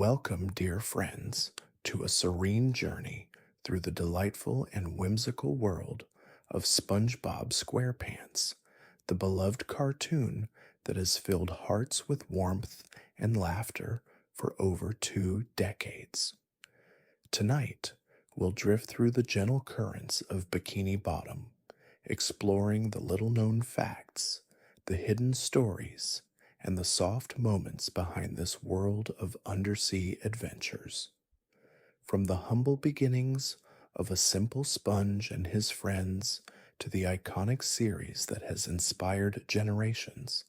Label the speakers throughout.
Speaker 1: Welcome, dear friends, to a serene journey through the delightful and whimsical world of SpongeBob SquarePants, the beloved cartoon that has filled hearts with warmth and laughter for over 2 decades. Tonight, we'll drift through the gentle currents of Bikini Bottom, exploring the little known facts, the hidden stories, and the soft moments behind this world of undersea adventures. From the humble beginnings of a simple sponge and his friends to the iconic series that has inspired generations,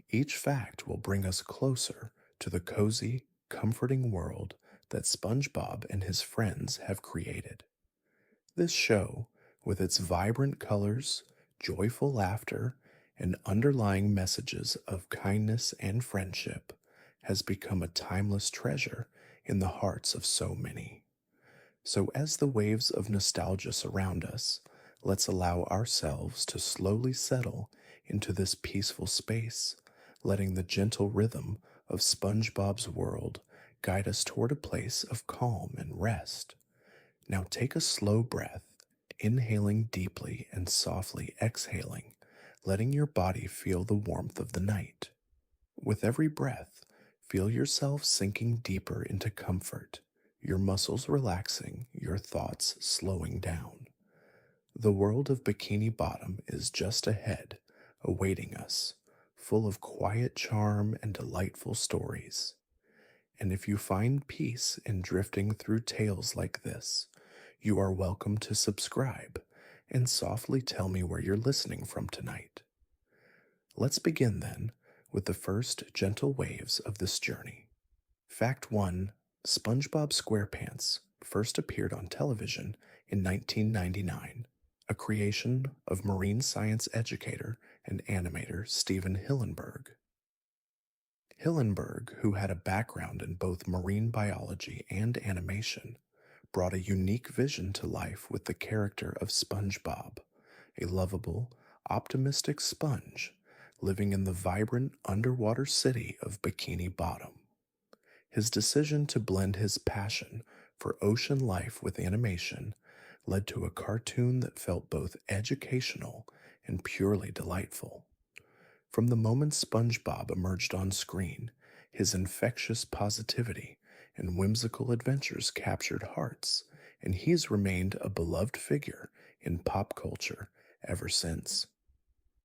Speaker 1: each fact will bring us closer to the cozy, comforting world that SpongeBob and his friends have created. This show, with its vibrant colors, joyful laughter, and underlying messages of kindness and friendship, has become a timeless treasure in the hearts of so many. So, as the waves of nostalgia surround us, let's allow ourselves to slowly settle into this peaceful space, letting the gentle rhythm of SpongeBob's world guide us toward a place of calm and rest. Now take a slow breath, inhaling deeply and softly exhaling, letting your body feel the warmth of the night. With every breath, feel yourself sinking deeper into comfort, your muscles relaxing, your thoughts slowing down. The world of Bikini Bottom is just ahead, awaiting us, full of quiet charm and delightful stories. And if you find peace in drifting through tales like this, you are welcome to subscribe and softly tell me where you're listening from tonight. Let's begin then with the first gentle waves of this journey. Fact 1: SpongeBob SquarePants first appeared on television in 1999, a creation of marine science educator and animator Stephen Hillenburg. Hillenburg, who had a background in both marine biology and animation, brought a unique vision to life with the character of SpongeBob, a lovable, optimistic sponge living in the vibrant underwater city of Bikini Bottom. His decision to blend his passion for ocean life with animation led to a cartoon that felt both educational and purely delightful. From the moment SpongeBob emerged on screen, his infectious positivity and whimsical adventures captured hearts, and he's remained a beloved figure in pop culture ever since.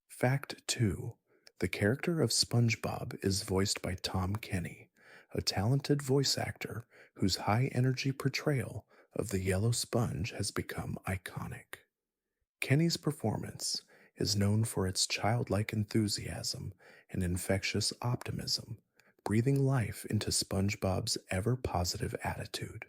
Speaker 1: Fact 2: the character of SpongeBob is voiced by Tom Kenny, a talented voice actor whose high-energy portrayal of the yellow sponge has become iconic. Kenny's performance is known for its childlike enthusiasm and infectious optimism, breathing life into SpongeBob's ever-positive attitude.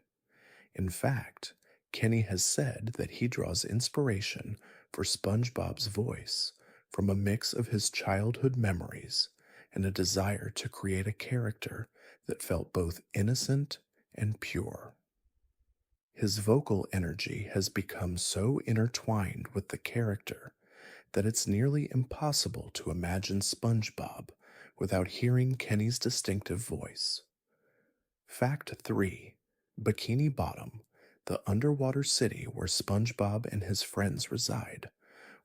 Speaker 1: In fact, Kenny has said that he draws inspiration for SpongeBob's voice from a mix of his childhood memories and a desire to create a character that felt both innocent and pure. His vocal energy has become so intertwined with the character that it's nearly impossible to imagine SpongeBob without hearing Kenny's distinctive voice. Fact 3: Bikini Bottom, the underwater city where SpongeBob and his friends reside,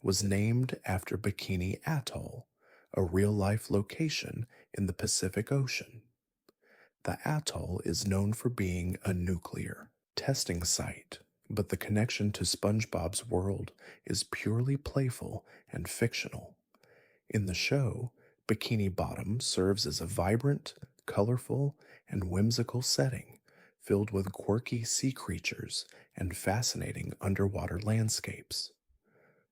Speaker 1: was named after Bikini Atoll, a real-life location in the Pacific Ocean. The atoll is known for being a nuclear testing site, but the connection to SpongeBob's world is purely playful and fictional. In the show, Bikini Bottom serves as a vibrant, colorful, and whimsical setting filled with quirky sea creatures and fascinating underwater landscapes.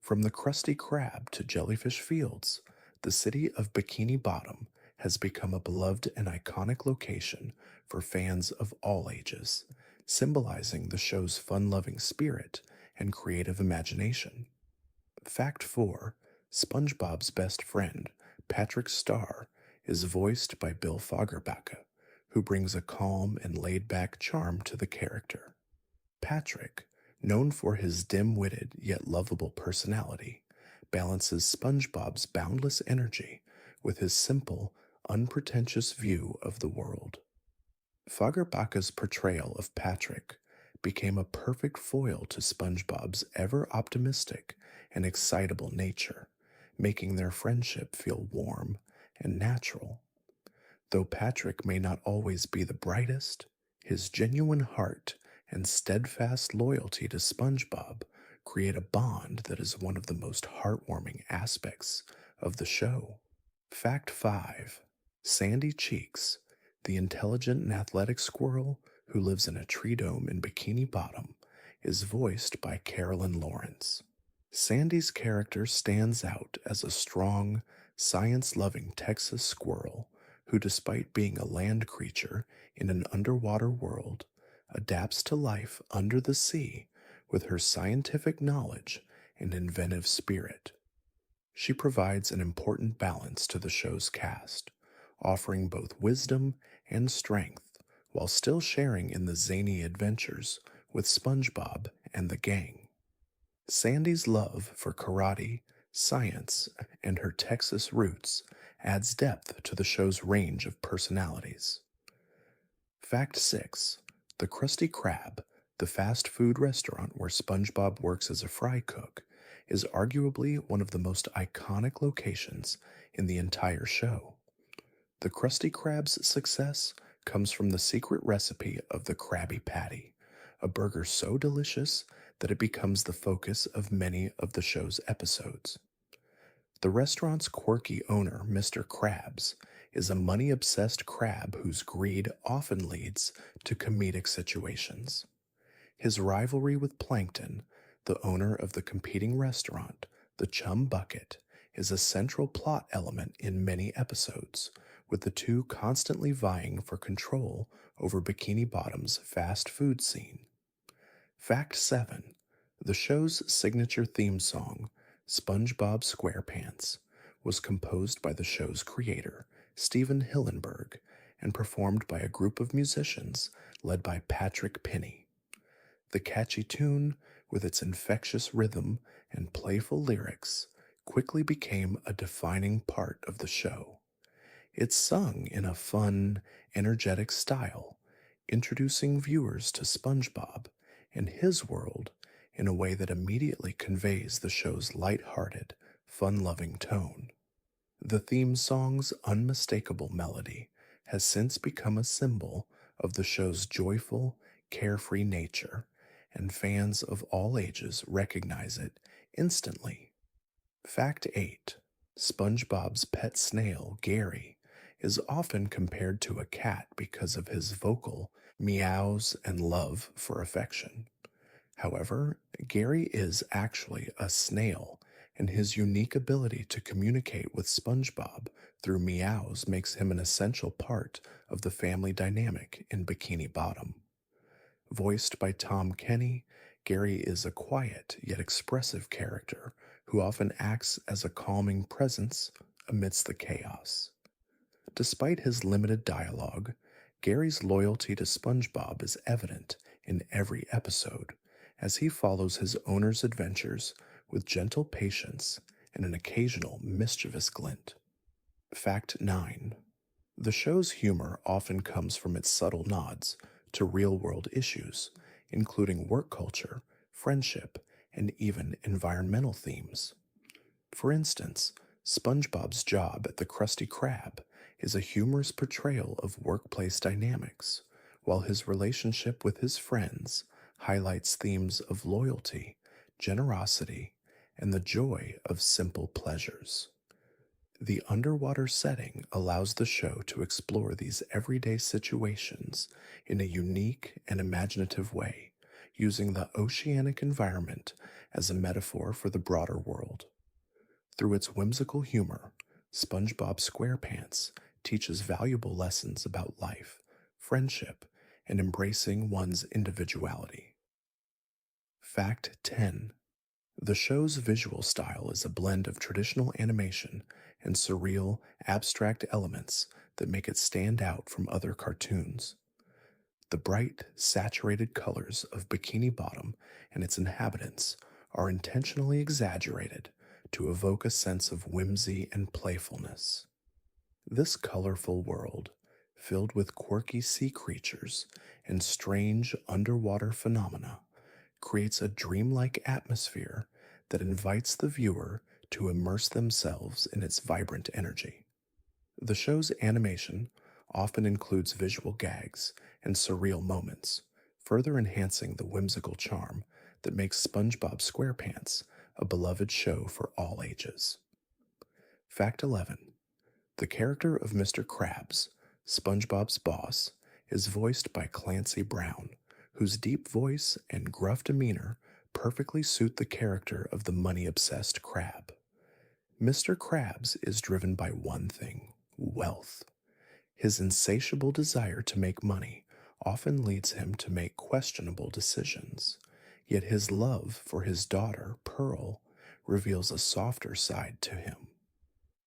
Speaker 1: From the Krusty Krab to jellyfish fields, the city of Bikini Bottom has become a beloved and iconic location for fans of all ages, symbolizing the show's fun-loving spirit and creative imagination. Fact 4: SpongeBob's best friend, Patrick Star, is voiced by Bill Fagerbacke, who brings a calm and laid-back charm to the character. Patrick, known for his dim-witted yet lovable personality, balances SpongeBob's boundless energy with his simple, unpretentious view of the world. Fagerbacke's portrayal of Patrick became a perfect foil to SpongeBob's ever optimistic and excitable nature, making their friendship feel warm and natural. Though Patrick may not always be the brightest, his genuine heart and steadfast loyalty to SpongeBob create a bond that is one of the most heartwarming aspects of the show. Fact 5. Sandy Cheeks, the intelligent and athletic squirrel who lives in a tree dome in Bikini Bottom, is voiced by Carolyn Lawrence. Sandy's character stands out as a strong, science loving Texas squirrel who, despite being a land creature in an underwater world, adapts to life under the sea with her scientific knowledge and inventive spirit. She provides an important balance to the show's cast, offering both wisdom and strength while still sharing in the zany adventures with SpongeBob and the gang. Sandy's love for karate, science, and her Texas roots adds depth to the show's range of personalities. Fact 6. The Krusty Krab, the fast food restaurant where SpongeBob works as a fry cook, is arguably one of the most iconic locations in the entire show. The Krusty Krab's success comes from the secret recipe of the Krabby Patty, a burger so delicious that it becomes the focus of many of the show's episodes. The restaurant's quirky owner, Mr. Krabs, is a money obsessed crab whose greed often leads to comedic situations. His rivalry with Plankton, the owner of the competing restaurant, the Chum Bucket, is a central plot element in many episodes, with the two constantly vying for control over Bikini Bottom's fast food scene. Fact 7. The show's signature theme song, SpongeBob SquarePants, was composed by the show's creator, Steven Hillenburg, and performed by a group of musicians led by Patrick Penny. The catchy tune, with its infectious rhythm and playful lyrics, quickly became a defining part of the show. It's sung in a fun, energetic style, introducing viewers to SpongeBob and his world in a way that immediately conveys the show's light-hearted, fun-loving tone. The theme song's unmistakable melody has since become a symbol of the show's joyful, carefree nature, and fans of all ages recognize it instantly. Fact 8. SpongeBob's pet snail, Gary, is often compared to a cat because of his vocal meows and love for affection. However, Gary is actually a snail, and his unique ability to communicate with SpongeBob through meows makes him an essential part of the family dynamic in Bikini Bottom. Voiced by Tom Kenny, Gary is a quiet yet expressive character who often acts as a calming presence amidst the chaos. Despite his limited dialogue, Gary's loyalty to SpongeBob is evident in every episode, as he follows his owner's adventures with gentle patience and an occasional mischievous glint. Fact 9. The show's humor often comes from its subtle nods to real-world issues, including work culture, friendship, and even environmental themes. For instance, SpongeBob's job at the Krusty Krab is a humorous portrayal of workplace dynamics, while his relationship with his friends highlights themes of loyalty, generosity, and the joy of simple pleasures. The underwater setting allows the show to explore these everyday situations in a unique and imaginative way, using the oceanic environment as a metaphor for the broader world. Through its whimsical humor, SpongeBob SquarePants teaches valuable lessons about life, friendship, and embracing one's individuality. Fact 10. The show's visual style is a blend of traditional animation and surreal, abstract elements that make it stand out from other cartoons. The bright, saturated colors of Bikini Bottom and its inhabitants are intentionally exaggerated to evoke a sense of whimsy and playfulness. This colorful world, filled with quirky sea creatures and strange underwater phenomena, creates a dreamlike atmosphere that invites the viewer to immerse themselves in its vibrant energy. The show's animation often includes visual gags and surreal moments, further enhancing the whimsical charm that makes SpongeBob SquarePants a beloved show for all ages. Fact 11. The character of Mr. Krabs, SpongeBob's boss, is voiced by Clancy Brown, whose deep voice and gruff demeanor perfectly suit the character of the money obsessed crab. Mr. Krabs is driven by one thing: wealth. His insatiable desire to make money often leads him to make questionable decisions, yet his love for his daughter, Pearl, reveals a softer side to him.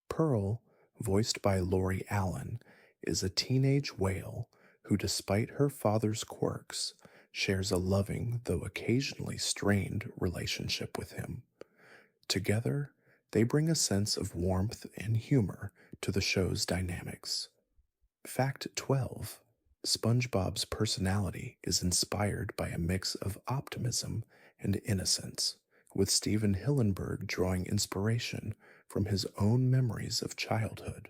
Speaker 1: Pearl, voiced by Lori Allen, is a teenage whale who, despite her father's quirks, shares a loving, though occasionally strained, relationship with him. Together, they bring a sense of warmth and humor to the show's dynamics. Fact 12. SpongeBob's personality is inspired by a mix of optimism and innocence, with Steven Hillenburg drawing inspiration from his own memories of childhood.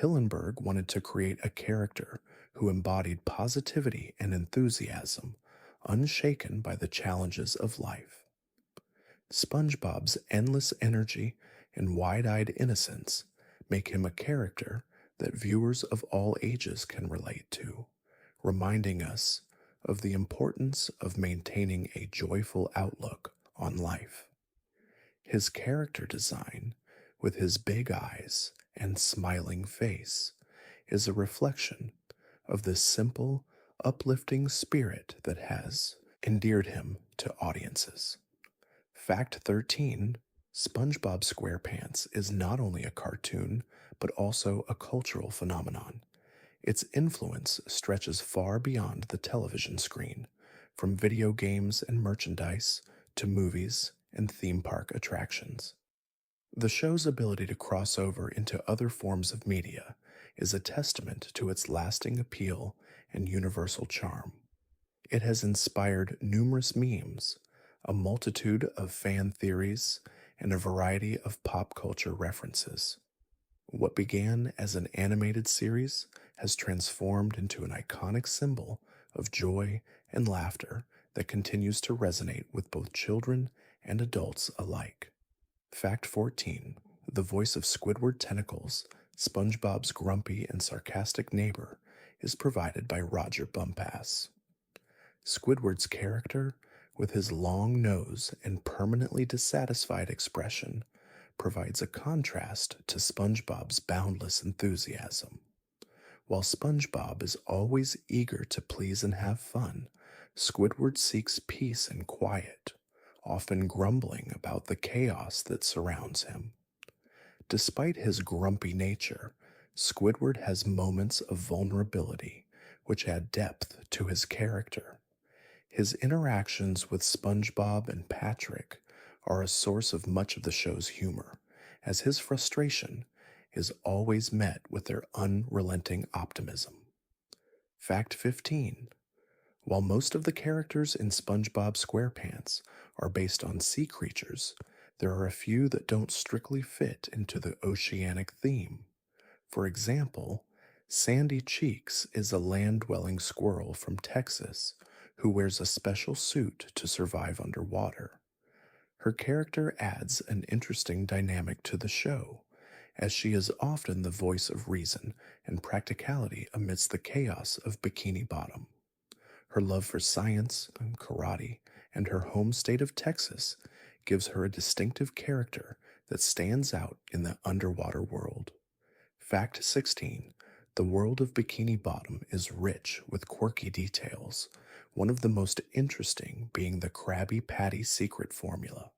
Speaker 1: Hillenburg wanted to create a character who embodied positivity and enthusiasm, unshaken by the challenges of life. SpongeBob's endless energy and wide eyed innocence make him a character that viewers of all ages can relate to, reminding us of the importance of maintaining a joyful outlook on life. His character design, with his big eyes and smiling face, is a reflection of the simple, uplifting spirit that has endeared him to audiences. Fact 13. SpongeBob SquarePants is not only a cartoon, but also a cultural phenomenon. Its influence stretches far beyond the television screen, from video games and merchandise to movies and theme park attractions. The show's ability to cross over into other forms of media is a testament to its lasting appeal and universal charm. It has inspired numerous memes, a multitude of fan theories, and a variety of pop culture references. What began as an animated series has transformed into an iconic symbol of joy and laughter that continues to resonate with both children and adults alike. Fact 14. The voice of Squidward Tentacles, SpongeBob's grumpy and sarcastic neighbor, is provided by Roger Bumpass. Squidward's character, with his long nose and permanently dissatisfied expression, provides a contrast to SpongeBob's boundless enthusiasm. While SpongeBob is always eager to please and have fun, Squidward seeks peace and quiet, often grumbling about the chaos that surrounds him. Despite his grumpy nature, Squidward has moments of vulnerability which add depth to his character. His interactions with SpongeBob and Patrick are a source of much of the show's humor, as his frustration is always met with their unrelenting optimism. Fact 15. While most of the characters in SpongeBob SquarePants are based on sea creatures, there are a few that don't strictly fit into the oceanic theme. For example, Sandy Cheeks is a land-dwelling squirrel from Texas who wears a special suit to survive underwater. Her character adds an interesting dynamic to the show, as she is often the voice of reason and practicality amidst the chaos of Bikini Bottom. Her love for science and karate and her home state of Texas gives her a distinctive character that stands out in the underwater world. Fact 16. The world of Bikini Bottom is rich with quirky details, one of the most interesting being the Krabby Patty secret formula.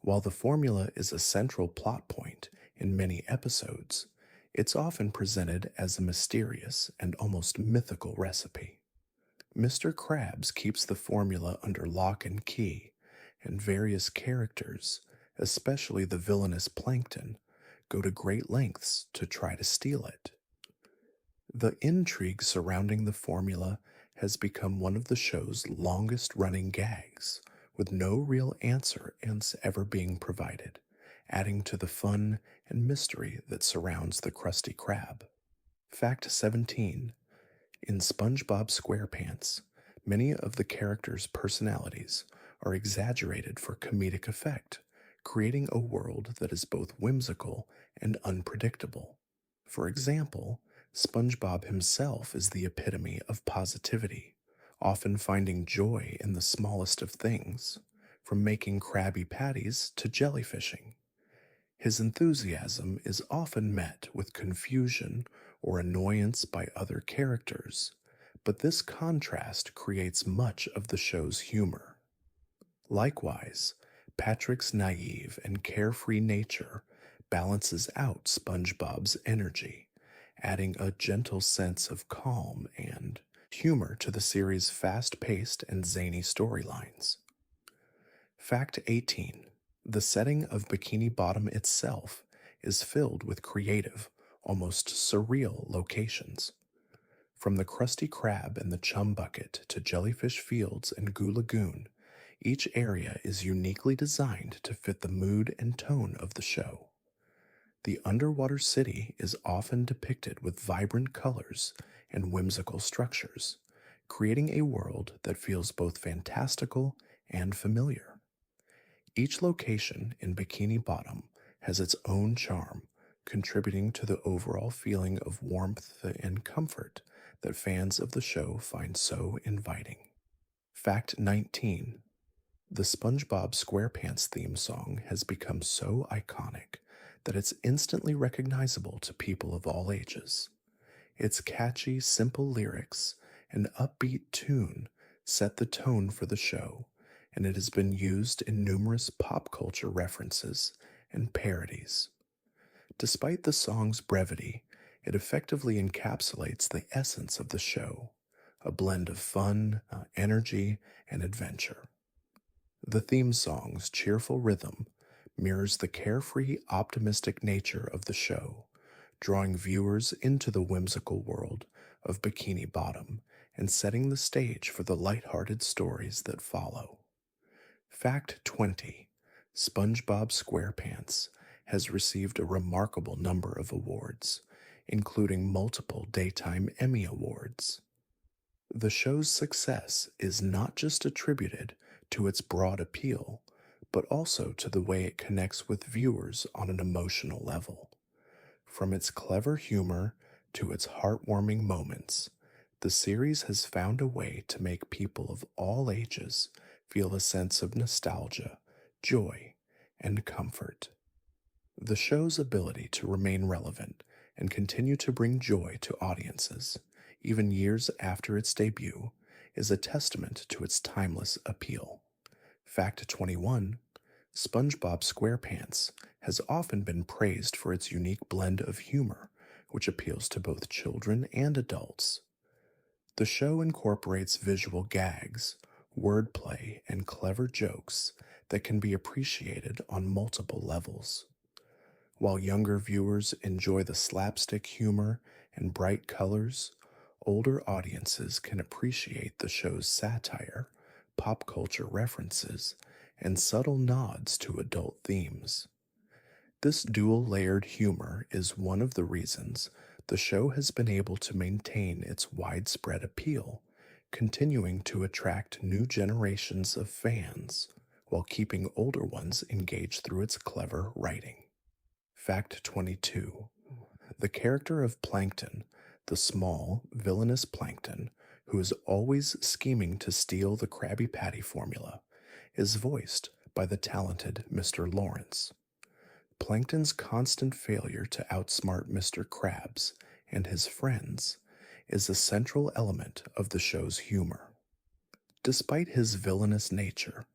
Speaker 1: While the formula is a central plot point in many episodes, it's often presented as a mysterious and almost mythical recipe. Mr. Krabs keeps the formula under lock and key, and various characters, especially the villainous Plankton, go to great lengths to try to steal it. The intrigue surrounding the formula has become one of the show's longest running gags, with no real answer ever being provided, adding to the fun and mystery that surrounds the Krusty Krab. Fact 17. In SpongeBob SquarePants, many of the characters' personalities are exaggerated for comedic effect, creating a world that is both whimsical and unpredictable. For example, SpongeBob himself is the epitome of positivity, often finding joy in the smallest of things, from making Krabby Patties to jellyfishing. His enthusiasm is often met with confusion or annoyance by other characters, but this contrast creates much of the show's humor. Likewise, Patrick's naive and carefree nature balances out SpongeBob's energy, adding a gentle sense of calm and humor to the series' fast paced and zany storylines. Fact 18. The setting of Bikini Bottom itself is filled with creative, almost surreal locations. From the Krusty Krab and the Chum Bucket to Jellyfish Fields and Goo Lagoon, each area is uniquely designed to fit the mood and tone of the show. The underwater city is often depicted with vibrant colors and whimsical structures, creating a world that feels both fantastical and familiar. Each location in Bikini Bottom has its own charm, contributing to the overall feeling of warmth and comfort that fans of the show find so inviting. Fact 19. The SpongeBob SquarePants theme song has become so iconic that it's instantly recognizable to people of all ages. Its catchy, simple lyrics and upbeat tune set the tone for the show, and it has been used in numerous pop culture references and parodies. Despite the song's brevity, it effectively encapsulates the essence of the show, a blend of fun, energy, and adventure. The theme song's cheerful rhythm mirrors the carefree, optimistic nature of the show, drawing viewers into the whimsical world of Bikini Bottom and setting the stage for the lighthearted stories that follow. Fact 20. SpongeBob SquarePants has received a remarkable number of awards, including multiple Daytime Emmy Awards. The show's success is not just attributed to its broad appeal, but also to the way it connects with viewers on an emotional level. From its clever humor to its heartwarming moments, the series has found a way to make people of all ages feel a sense of nostalgia, joy, and comfort. The show's ability to remain relevant and continue to bring joy to audiences, even years after its debut, is a testament to its timeless appeal. Fact 21. SpongeBob SquarePants has often been praised for its unique blend of humor, which appeals to both children and adults. The show incorporates visual gags, wordplay, and clever jokes that can be appreciated on multiple levels. While younger viewers enjoy the slapstick humor and bright colors, older audiences can appreciate the show's satire, pop culture references, and subtle nods to adult themes. This dual layered humor is one of the reasons the show has been able to maintain its widespread appeal, continuing to attract new generations of fans while keeping older ones engaged through its clever writing. Fact 22. The character of Plankton, the small, villainous Plankton, who is always scheming to steal the Krabby Patty formula, is voiced by the talented Mr. Lawrence. Plankton's constant failure to outsmart Mr. Krabs and his friends is a central element of the show's humor. Despite his villainous nature,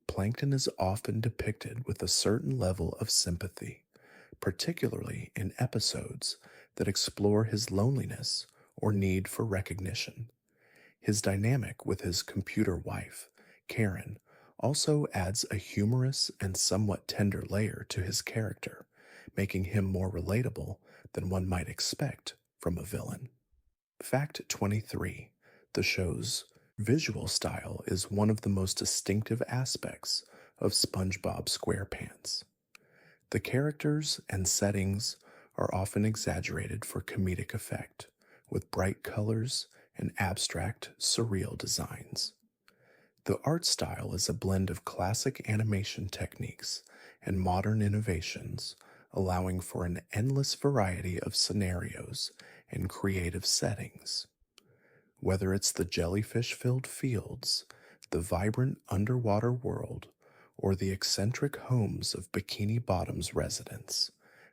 Speaker 1: Plankton is often depicted with a certain level of sympathy, particularly in episodes that explore his loneliness or need for recognition. His dynamic with his computer wife, Karen, also adds a humorous and somewhat tender layer to his character, making him more relatable than one might expect from a villain. Fact 23. The show's visual style is one of the most distinctive aspects of SpongeBob SquarePants. The characters and settings are often exaggerated for comedic effect, with bright colors and abstract, surreal designs. The art style is a blend of classic animation techniques and modern innovations, allowing for an endless variety of scenarios and creative settings. Whether it's the jellyfish filled fields, the vibrant underwater world, or the eccentric homes of Bikini Bottom's residents,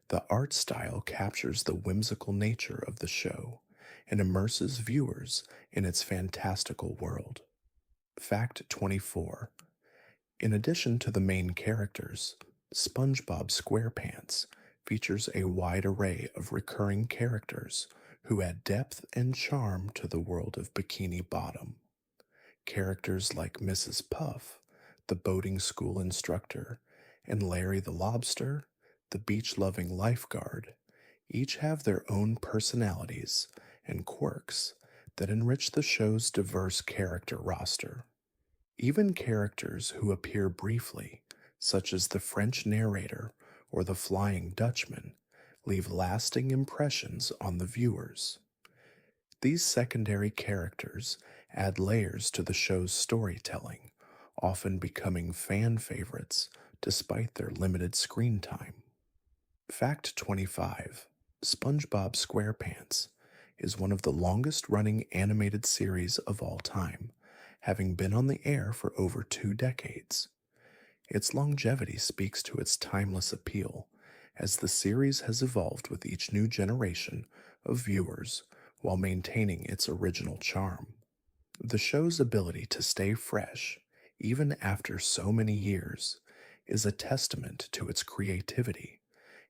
Speaker 1: the art style captures the whimsical nature of the show and immerses viewers in its fantastical world. Fact 24. In addition to the main characters, SpongeBob SquarePants features a wide array of recurring characters who add depth and charm to the world of Bikini Bottom. Characters like Mrs. Puff, the boating school instructor, and Larry the Lobster, the beach loving lifeguard, each have their own personalities and quirks that enrich the show's diverse character roster. Even characters who appear briefly, such as the French narrator or the Flying Dutchman, leave lasting impressions on the viewers. These secondary characters add layers to the show's storytelling, often becoming fan favorites despite their limited screen time. Fact 25. SpongeBob SquarePants is one of the longest running animated series of all time, having been on the air for over 2 decades. Its longevity speaks to its timeless appeal, as the series has evolved with each new generation of viewers while maintaining its original charm. The show's ability to stay fresh, even after so many years, is a testament to its creativity,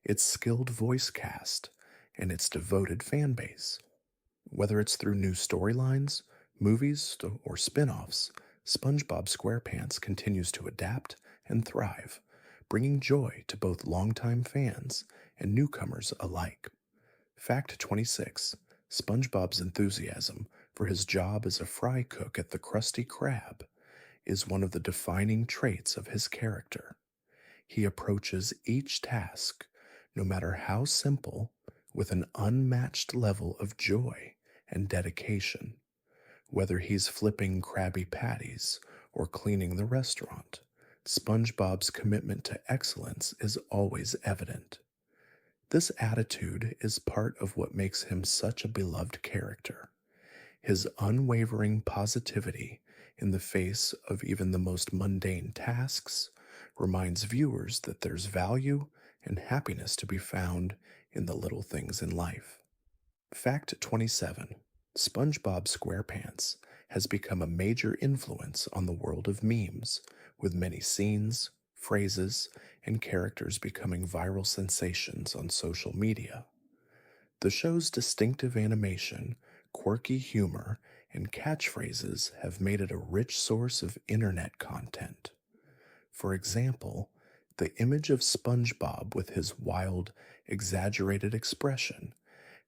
Speaker 1: its skilled voice cast, and its devoted fan base. Whether it's through new storylines, movies, or spin offs, SpongeBob SquarePants continues to adapt and thrive, bringing joy to both longtime fans and newcomers alike. Fact 26. SpongeBob's enthusiasm for his job as a fry cook at the Krusty Krab is one of the defining traits of his character. He approaches each task, no matter how simple, with an unmatched level of joy and dedication. Whether he's flipping Krabby Patties or cleaning the restaurant, SpongeBob's commitment to excellence is always evident. This attitude is part of what makes him such a beloved character. His unwavering positivity in the face of even the most mundane tasks reminds viewers that there's value and happiness to be found in the little things in life. Fact 27. SpongeBob SquarePants has become a major influence on the world of memes, with many scenes, phrases, and characters becoming viral sensations on social media. The show's distinctive animation, quirky humor, and catchphrases have made it a rich source of internet content. For example, the image of SpongeBob with his wild, exaggerated expression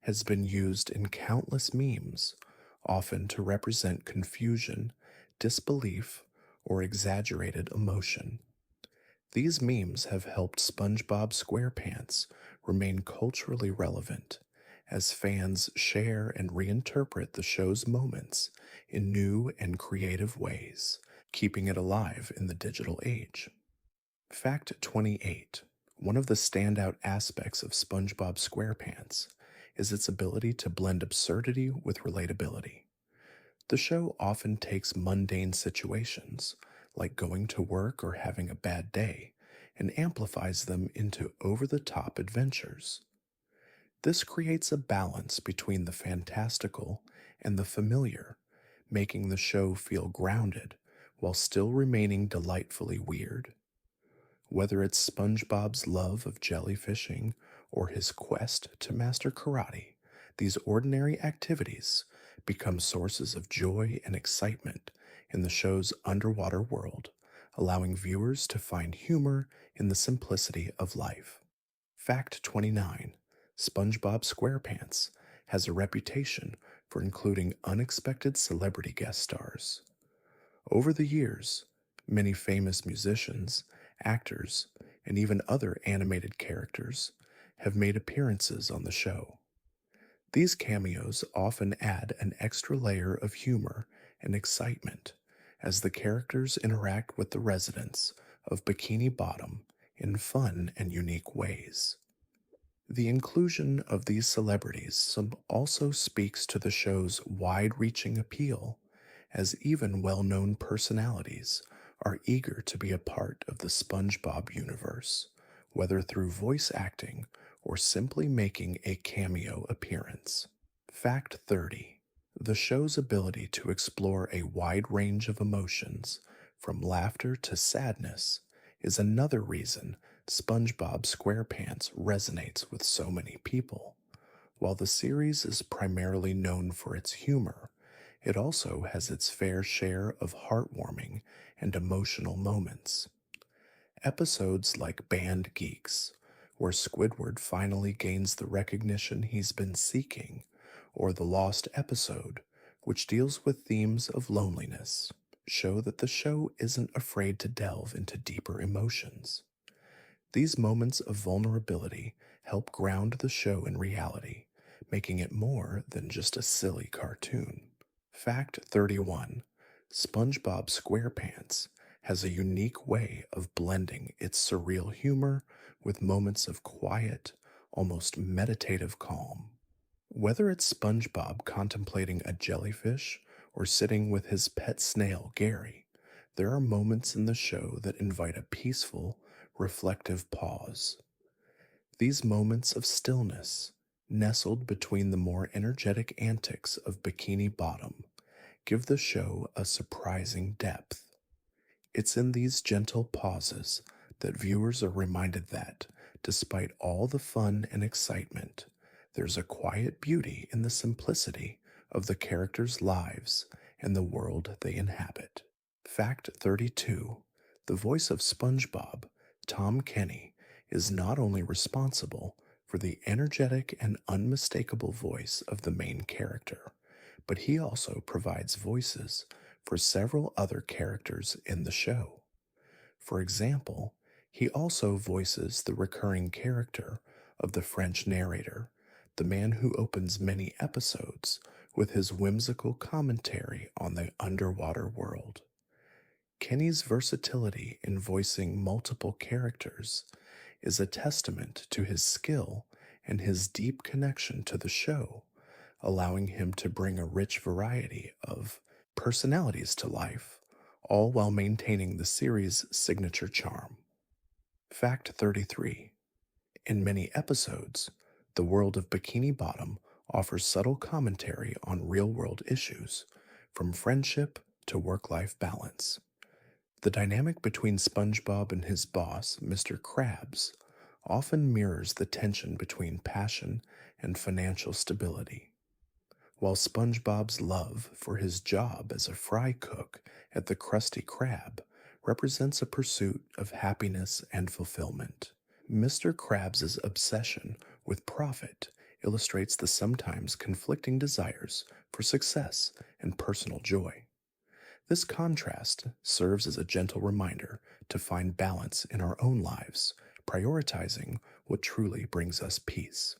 Speaker 1: has been used in countless memes, often to represent confusion, disbelief, or exaggerated emotion. These memes have helped SpongeBob SquarePants remain culturally relevant as fans share and reinterpret the show's moments in new and creative ways, keeping it alive in the digital age. Fact 28. One of the standout aspects of SpongeBob SquarePants is its ability to blend absurdity with relatability. The show often takes mundane situations, like going to work or having a bad day, and amplifies them into over the top adventures. This creates a balance between the fantastical and the familiar, making the show feel grounded while still remaining delightfully weird. Whether it's SpongeBob's love of jellyfishing or his quest to master karate, these ordinary activities become sources of joy and excitement in the show's underwater world, allowing viewers to find humor in the simplicity of life. Fact 29. SpongeBob SquarePants has a reputation for including unexpected celebrity guest stars. Over the years, many famous musicians, actors, and even other animated characters have made appearances on the show. These cameos often add an extra layer of humor and excitement as the characters interact with the residents of Bikini Bottom in fun and unique ways. The inclusion of these celebrities also speaks to the show's wide reaching appeal, as even well known personalities are eager to be a part of the SpongeBob universe, whether through voice acting or simply making a cameo appearance. Fact 30. The show's ability to explore a wide range of emotions, from laughter to sadness, is another reason SpongeBob SquarePants resonates with so many people. While the series is primarily known for its humor, it also has its fair share of heartwarming and emotional moments. Episodes like Band Geeks, where Squidward finally gains the recognition he's been seeking, or The Lost Episode, which deals with themes of loneliness, show that the show isn't afraid to delve into deeper emotions. These moments of vulnerability help ground the show in reality, making it more than just a silly cartoon. Fact 31. SpongeBob SquarePants has a unique way of blending its surreal humor with moments of quiet, almost meditative calm. Whether it's SpongeBob contemplating a jellyfish or sitting with his pet snail, Gary, there are moments in the show that invite a peaceful, reflective pause. These moments of stillness, nestled between the more energetic antics of Bikini Bottom, give the show a surprising depth. It's in these gentle pauses that viewers are reminded that, despite all the fun and excitement, there's a quiet beauty in the simplicity of the characters' lives and the world they inhabit. Fact 32. The voice of SpongeBob, Tom Kenny, is not only responsible for the energetic and unmistakable voice of the main character, but he also provides voices for several other characters in the show. For example, he also voices the recurring character of the French narrator, the man who opens many episodes with his whimsical commentary on the underwater world. Kenny's versatility in voicing multiple characters is a testament to his skill and his deep connection to the show, allowing him to bring a rich variety of personalities to life, all while maintaining the series' signature charm. Fact 33. In many episodes, the world of Bikini Bottom offers subtle commentary on real world issues, from friendship to work life balance. The dynamic between SpongeBob and his boss, Mr. Krabs, often mirrors the tension between passion and financial stability. While SpongeBob's love for his job as a fry cook at the Krusty Krab represents a pursuit of happiness and fulfillment, Mr. Krabs' obsession with profit illustrates the sometimes conflicting desires for success and personal joy. This contrast serves as a gentle reminder to find balance in our own lives, prioritizing what truly brings us peace.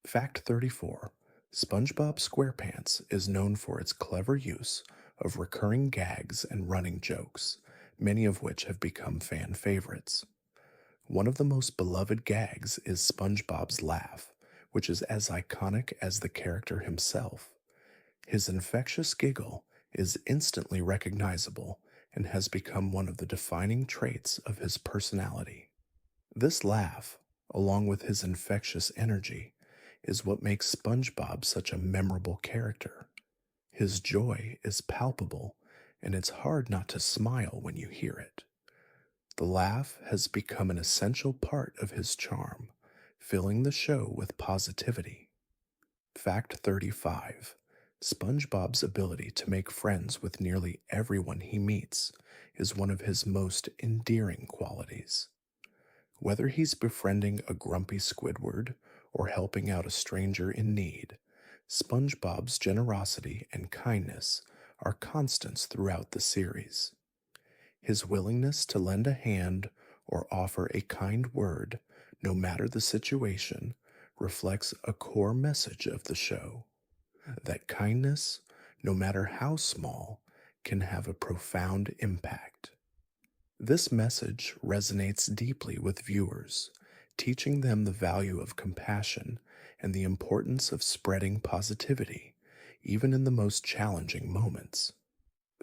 Speaker 1: Fact 34. SpongeBob SquarePants is known for its clever use of recurring gags and running jokes, many of which have become fan favorites. One of the most beloved gags is SpongeBob's laugh, which is as iconic as the character himself. His infectious giggle is instantly recognizable and has become one of the defining traits of his personality. This laugh, along with his infectious energy, is what makes SpongeBob such a memorable character. His joy is palpable, and it's hard not to smile when you hear it. The laugh has become an essential part of his charm, filling the show with positivity. Fact 35. SpongeBob's ability to make friends with nearly everyone he meets is one of his most endearing qualities. Whether he's befriending a grumpy Squidward or helping out a stranger in need, SpongeBob's generosity and kindness are constants throughout the series. His willingness to lend a hand or offer a kind word, no matter the situation, reflects a core message of the show that kindness, no matter how small, can have a profound impact. This message resonates deeply with viewers, teaching them the value of compassion and the importance of spreading positivity, even in the most challenging moments.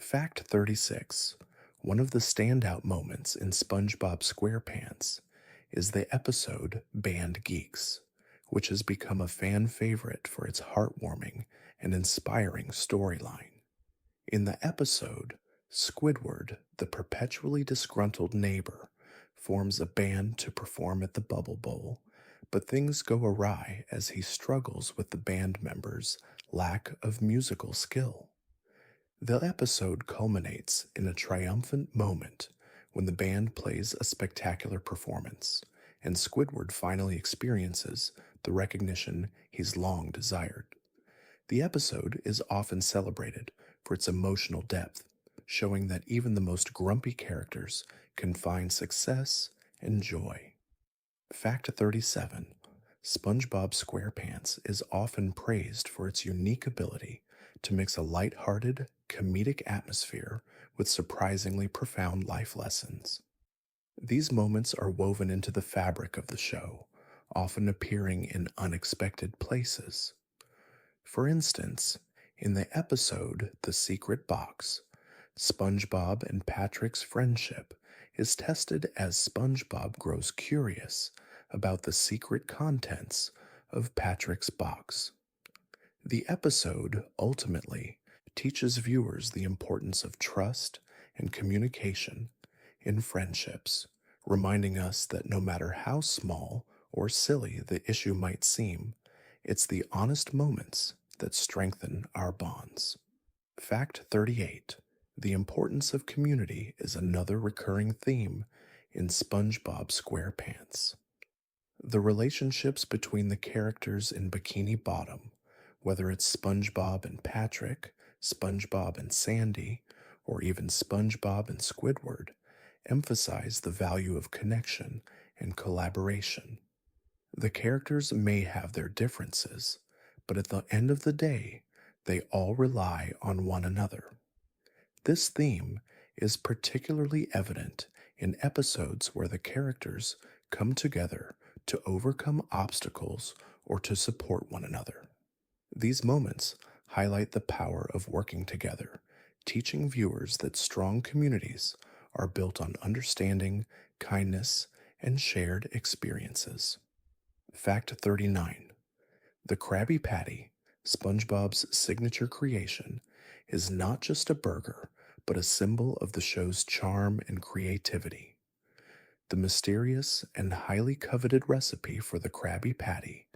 Speaker 1: Fact 36. One of the standout moments in SpongeBob SquarePants is the episode Band Geeks, which has become a fan favorite for its heartwarming and inspiring storyline. In the episode, Squidward, the perpetually disgruntled neighbor, forms a band to perform at the Bubble Bowl, but things go awry as he struggles with the band members' lack of musical skill. The episode culminates in a triumphant moment when the band plays a spectacular performance, and Squidward finally experiences the recognition he's long desired. The episode is often celebrated for its emotional depth, showing that even the most grumpy characters can find success and joy. Fact 37. SpongeBob SquarePants is often praised for its unique ability to mix a light-hearted, comedic atmosphere with surprisingly profound life lessons. These moments are woven into the fabric of the show, often appearing in unexpected places. For instance, in the episode The Secret Box, SpongeBob and Patrick's friendship is tested as SpongeBob grows curious about the secret contents of Patrick's box. The episode ultimately teaches viewers the importance of trust and communication in friendships, reminding us that no matter how small or silly the issue might seem, it's the honest moments that strengthen our bonds. Fact 38. The importance of community is another recurring theme in SpongeBob SquarePants. The relationships between the characters in Bikini Bottom, whether it's SpongeBob and Patrick, SpongeBob and Sandy, or even SpongeBob and Squidward, emphasize the value of connection and collaboration. The characters may have their differences, but at the end of the day, they all rely on one another. This theme is particularly evident in episodes where the characters come together to overcome obstacles or to support one another. These moments highlight the power of working together, teaching viewers that strong communities are built on understanding, kindness, and shared experiences. Fact 39. The Krabby Patty, SpongeBob's signature creation, is not just a burger, but a symbol of the show's charm and creativity. The mysterious and highly coveted recipe for the Krabby Patty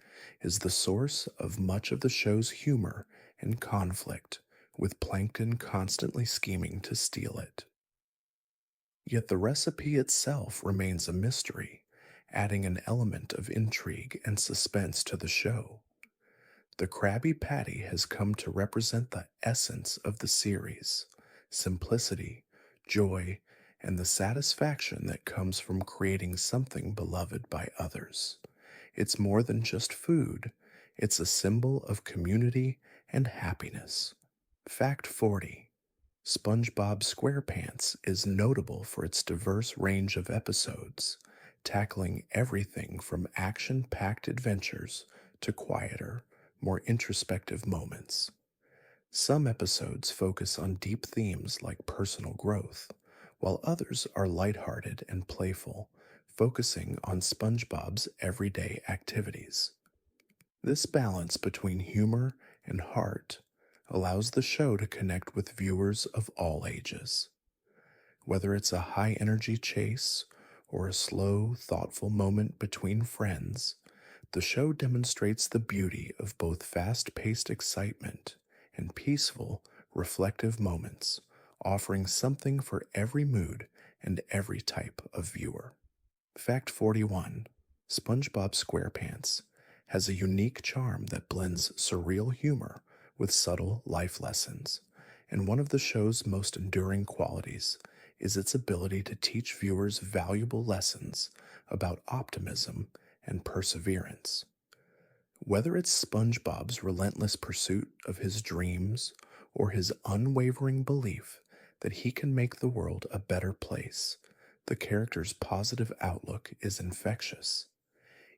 Speaker 1: is the source of much of the show's humor and conflict, with Plankton constantly scheming to steal it. Yet the recipe itself remains a mystery, adding an element of intrigue and suspense to the show. The Krabby Patty has come to represent the essence of the series: simplicity, joy, and the satisfaction that comes from creating something beloved by others. It's more than just food, it's a symbol of community and happiness. Fact 40. SpongeBob SquarePants is notable for its diverse range of episodes, tackling everything from action packed adventures to quieter, more introspective moments. Some episodes focus on deep themes like personal growth, while others are lighthearted and playful, focusing on SpongeBob's everyday activities. This balance between humor and heart allows the show to connect with viewers of all ages. Whether it's a high energy chase or a slow, thoughtful moment between friends, the show demonstrates the beauty of both fast paced excitement and peaceful, reflective moments, offering something for every mood and every type of viewer. Fact 41. SpongeBob SquarePants has a unique charm that blends surreal humor with subtle life lessons, and one of the show's most enduring qualities is its ability to teach viewers valuable lessons about optimism and perseverance. Whether it's SpongeBob's relentless pursuit of his dreams or his unwavering belief that he can make the world a better place, the character's positive outlook is infectious.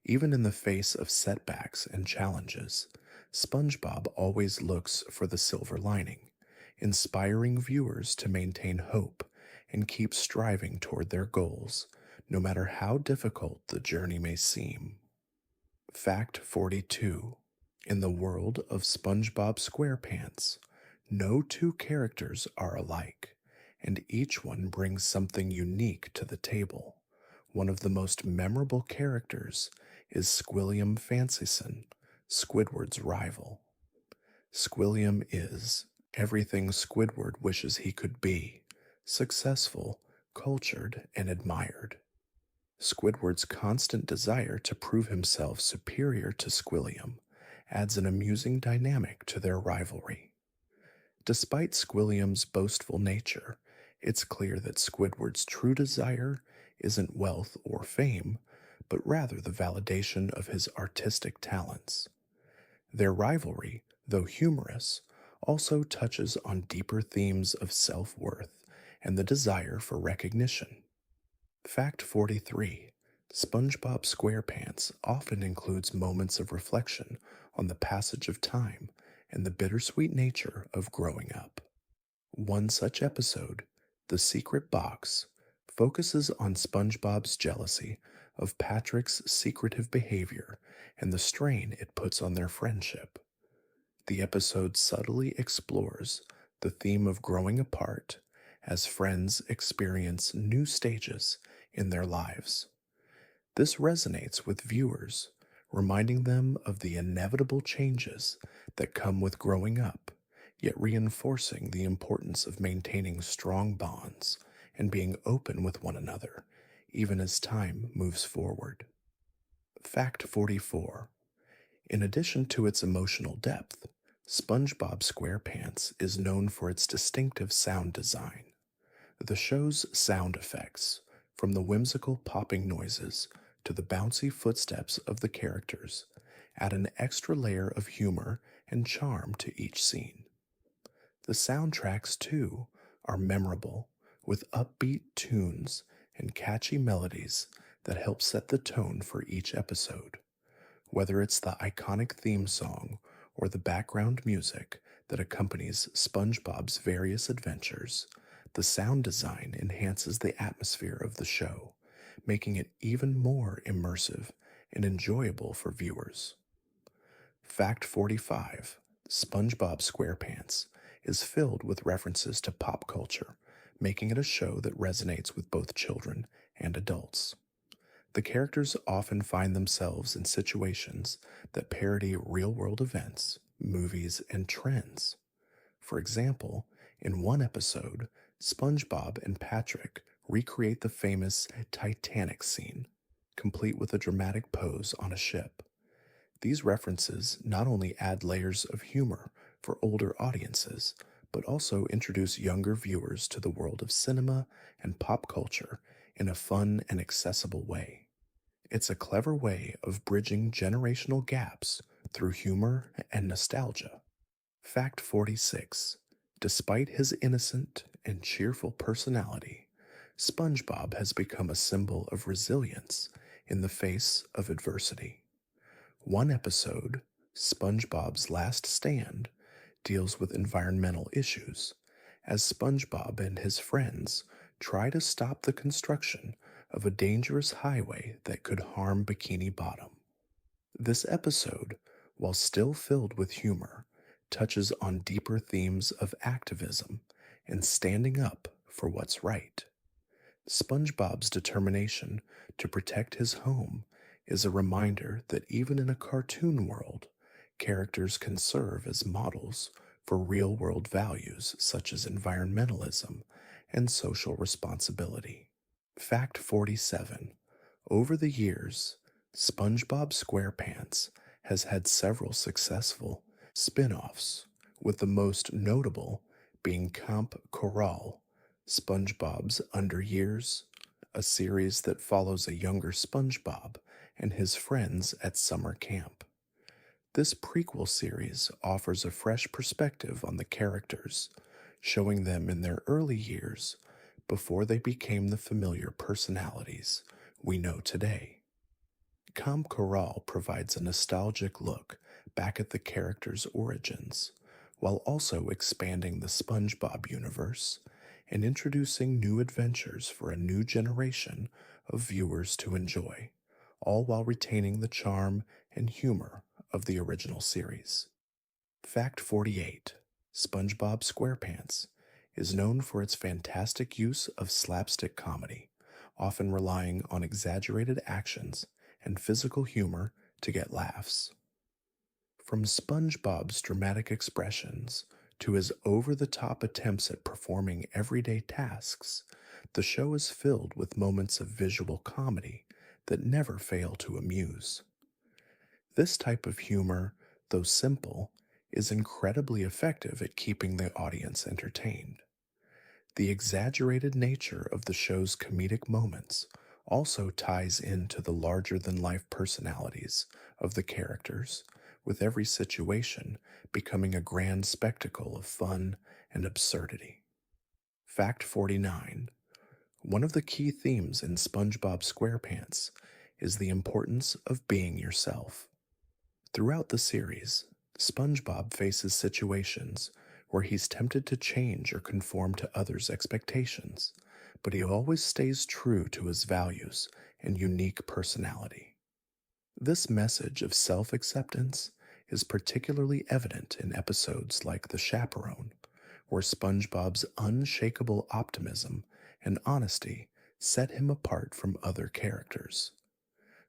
Speaker 1: Even in the face of setbacks and challenges, SpongeBob always looks for the silver lining, inspiring viewers to maintain hope and keep striving toward their goals, no matter how difficult the journey may seem. Fact 42. In the world of SpongeBob SquarePants, no two characters are alike, and each one brings something unique to the table. One of the most memorable characters is Squilliam Fancyson, Squidward's rival. Squilliam is everything Squidward wishes he could be: successful, cultured, and admired. Squidward's constant desire to prove himself superior to Squilliam adds an amusing dynamic to their rivalry. Despite Squilliam's boastful nature, it's clear that Squidward's true desire isn't wealth or fame, but rather the validation of his artistic talents. Their rivalry, though humorous, also touches on deeper themes of self worth and the desire for recognition. Fact 43. SpongeBob SquarePants often includes moments of reflection on the passage of time and the bittersweet nature of growing up. One such episode, The Secret Box, focuses on SpongeBob's jealousy of Patrick's secretive behavior and the strain it puts on their friendship. The episode subtly explores the theme of growing apart as friends experience new stages in their lives. This resonates with viewers, reminding them of the inevitable changes that come with growing up, yet reinforcing the importance of maintaining strong bonds and being open with one another, even as time moves forward. Fact 44. In addition to its emotional depth, SpongeBob SquarePants is known for its distinctive sound design. The show's sound effects, from the whimsical popping noises to the bouncy footsteps of the characters, add an extra layer of humor and charm to each scene. The soundtracks, too, are memorable, with upbeat tunes and catchy melodies that help set the tone for each episode. Whether it's the iconic theme song or the background music that accompanies SpongeBob's various adventures, the sound design enhances the atmosphere of the show, making it even more immersive and enjoyable for viewers. Fact 45. SpongeBob SquarePants is filled with references to pop culture, making it a show that resonates with both children and adults. The characters often find themselves in situations that parody real-world events, movies, and trends. For example, in one episode, SpongeBob and Patrick recreate the famous Titanic scene, complete with a dramatic pose on a ship. These references not only add layers of humor for older audiences, but also introduce younger viewers to the world of cinema and pop culture in a fun and accessible way. It's a clever way of bridging generational gaps through humor and nostalgia. Fact 46. Despite his innocent and cheerful personality, SpongeBob has become a symbol of resilience in the face of adversity. One episode, SpongeBob's Last Stand, deals with environmental issues, as SpongeBob and his friends try to stop the construction of a dangerous highway that could harm Bikini Bottom. This episode, while still filled with humor, touches on deeper themes of activism and standing up for what's right. SpongeBob's determination to protect his home is a reminder that even in a cartoon world, characters can serve as models for real-world values such as environmentalism and social responsibility. Fact 47. Over the years, SpongeBob SquarePants has had several successful spin offs, with the most notable being Camp Coral, SpongeBob's Under Years, a series that follows a younger SpongeBob and his friends at summer camp. This prequel series offers a fresh perspective on the characters, showing them in their early years before they became the familiar personalities we know today. Kam Corral provides a nostalgic look back at the characters' origins, while also expanding the SpongeBob universe and introducing new adventures for a new generation of viewers to enjoy, all while retaining the charm and humor of the original series. Fact 48: SpongeBob SquarePants is known for its fantastic use of slapstick comedy, often relying on exaggerated actions and physical humor to get laughs. From SpongeBob's dramatic expressions to his over the top attempts at performing everyday tasks, the show is filled with moments of visual comedy that never fail to amuse. This type of humor, though simple, is incredibly effective at keeping the audience entertained. The exaggerated nature of the show's comedic moments also ties into the larger than life personalities of the characters, with every situation becoming a grand spectacle of fun and absurdity. Fact 49: one of the key themes in SpongeBob SquarePants is the importance of being yourself. Throughout the series, SpongeBob faces situations where he's tempted to change or conform to others' expectations, but he always stays true to his values and unique personality. This message of self acceptance is particularly evident in episodes like The Chaperone, where SpongeBob's unshakable optimism and honesty set him apart from other characters.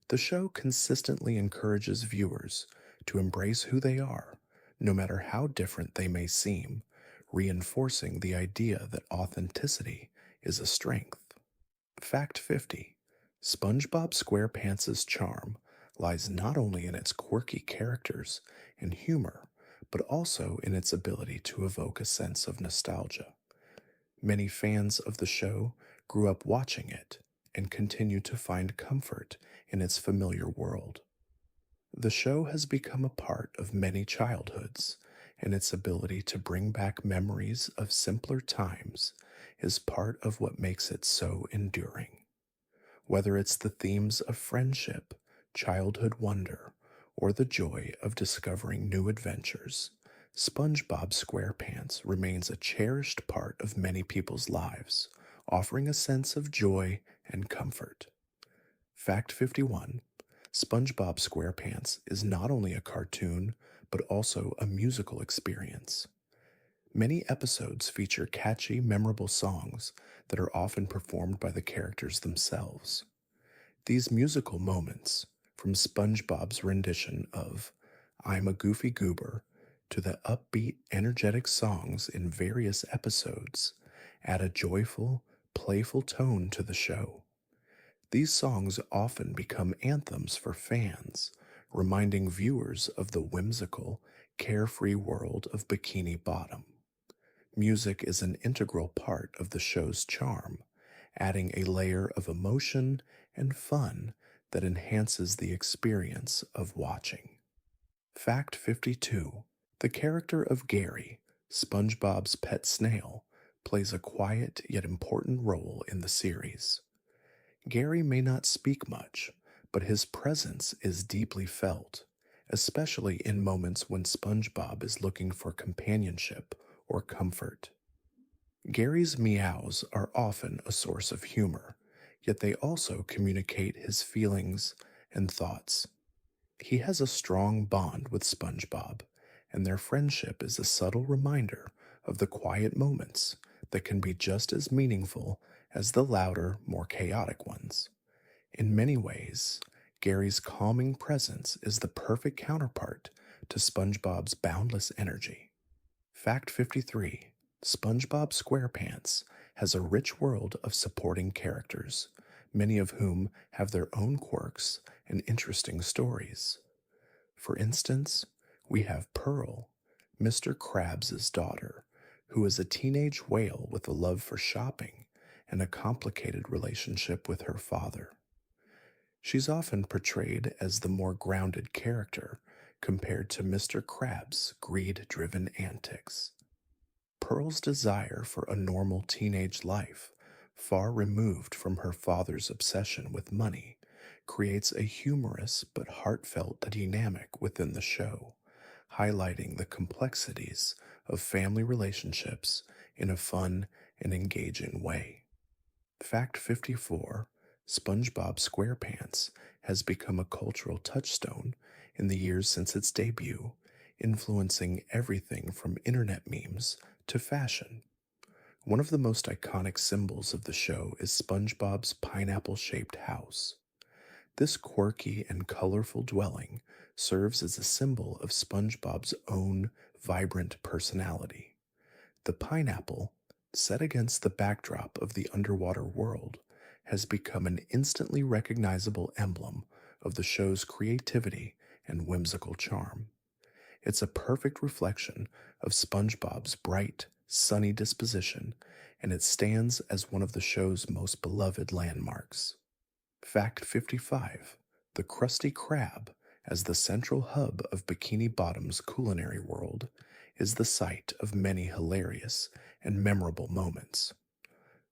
Speaker 1: The show consistently encourages viewers to embrace who they are, no matter how different they may seem, reinforcing the idea that authenticity is a strength. Fact 50: SpongeBob SquarePants' charm lies not only in its quirky characters and humor, but also in its ability to evoke a sense of nostalgia. Many fans of the show grew up watching it and continue to find comfort in its familiar world. The show has become a part of many childhoods, and its ability to bring back memories of simpler times is part of what makes it so enduring. Whether it's the themes of friendship, childhood wonder, or the joy of discovering new adventures, SpongeBob SquarePants remains a cherished part of many people's lives, offering a sense of joy and comfort. Fact 51: SpongeBob SquarePants is not only a cartoon, but also a musical experience. Many episodes feature catchy, memorable songs that are often performed by the characters themselves. These musical moments, from SpongeBob's rendition of I'm a Goofy Goober to the upbeat, energetic songs in various episodes, add a joyful, playful tone to the show. These songs often become anthems for fans, reminding viewers of the whimsical, carefree world of Bikini Bottom. Music is an integral part of the show's charm, adding a layer of emotion and fun that enhances the experience of watching. Fact 52: the character of Gary, SpongeBob's pet snail, plays a quiet yet important role in the series. Gary may not speak much, but his presence is deeply felt, especially in moments when SpongeBob is looking for companionship or comfort. Gary's meows are often a source of humor, yet they also communicate his feelings and thoughts. He has a strong bond with SpongeBob, and their friendship is a subtle reminder of the quiet moments that can be just as meaningful as the louder, more chaotic ones. In many ways, Gary's calming presence is the perfect counterpart to SpongeBob's boundless energy. Fact 53: SpongeBob SquarePants has a rich world of supporting characters, many of whom have their own quirks and interesting stories. For instance, we have Pearl, Mr. Krabs' daughter, who is a teenage whale with a love for shopping and a complicated relationship with her father. She's often portrayed as the more grounded character compared to Mr. Krabs' greed driven antics. Pearl's desire for a normal teenage life, far removed from her father's obsession with money, creates a humorous but heartfelt dynamic within the show, highlighting the complexities of family relationships in a fun and engaging way. Fact 54: SpongeBob SquarePants has become a cultural touchstone in the years since its debut, influencing everything from internet memes to fashion. One of the most iconic symbols of the show is SpongeBob's pineapple shaped house. This quirky and colorful dwelling serves as a symbol of SpongeBob's own vibrant personality. The pineapple, set against the backdrop of the underwater world, has become an instantly recognizable emblem of the show's creativity and whimsical charm. It's a perfect reflection of SpongeBob's bright, sunny disposition, and it stands as one of the show's most beloved landmarks. Fact 55: the Krusty Krab, as the central hub of Bikini Bottom's culinary world, is the site of many hilarious and memorable moments.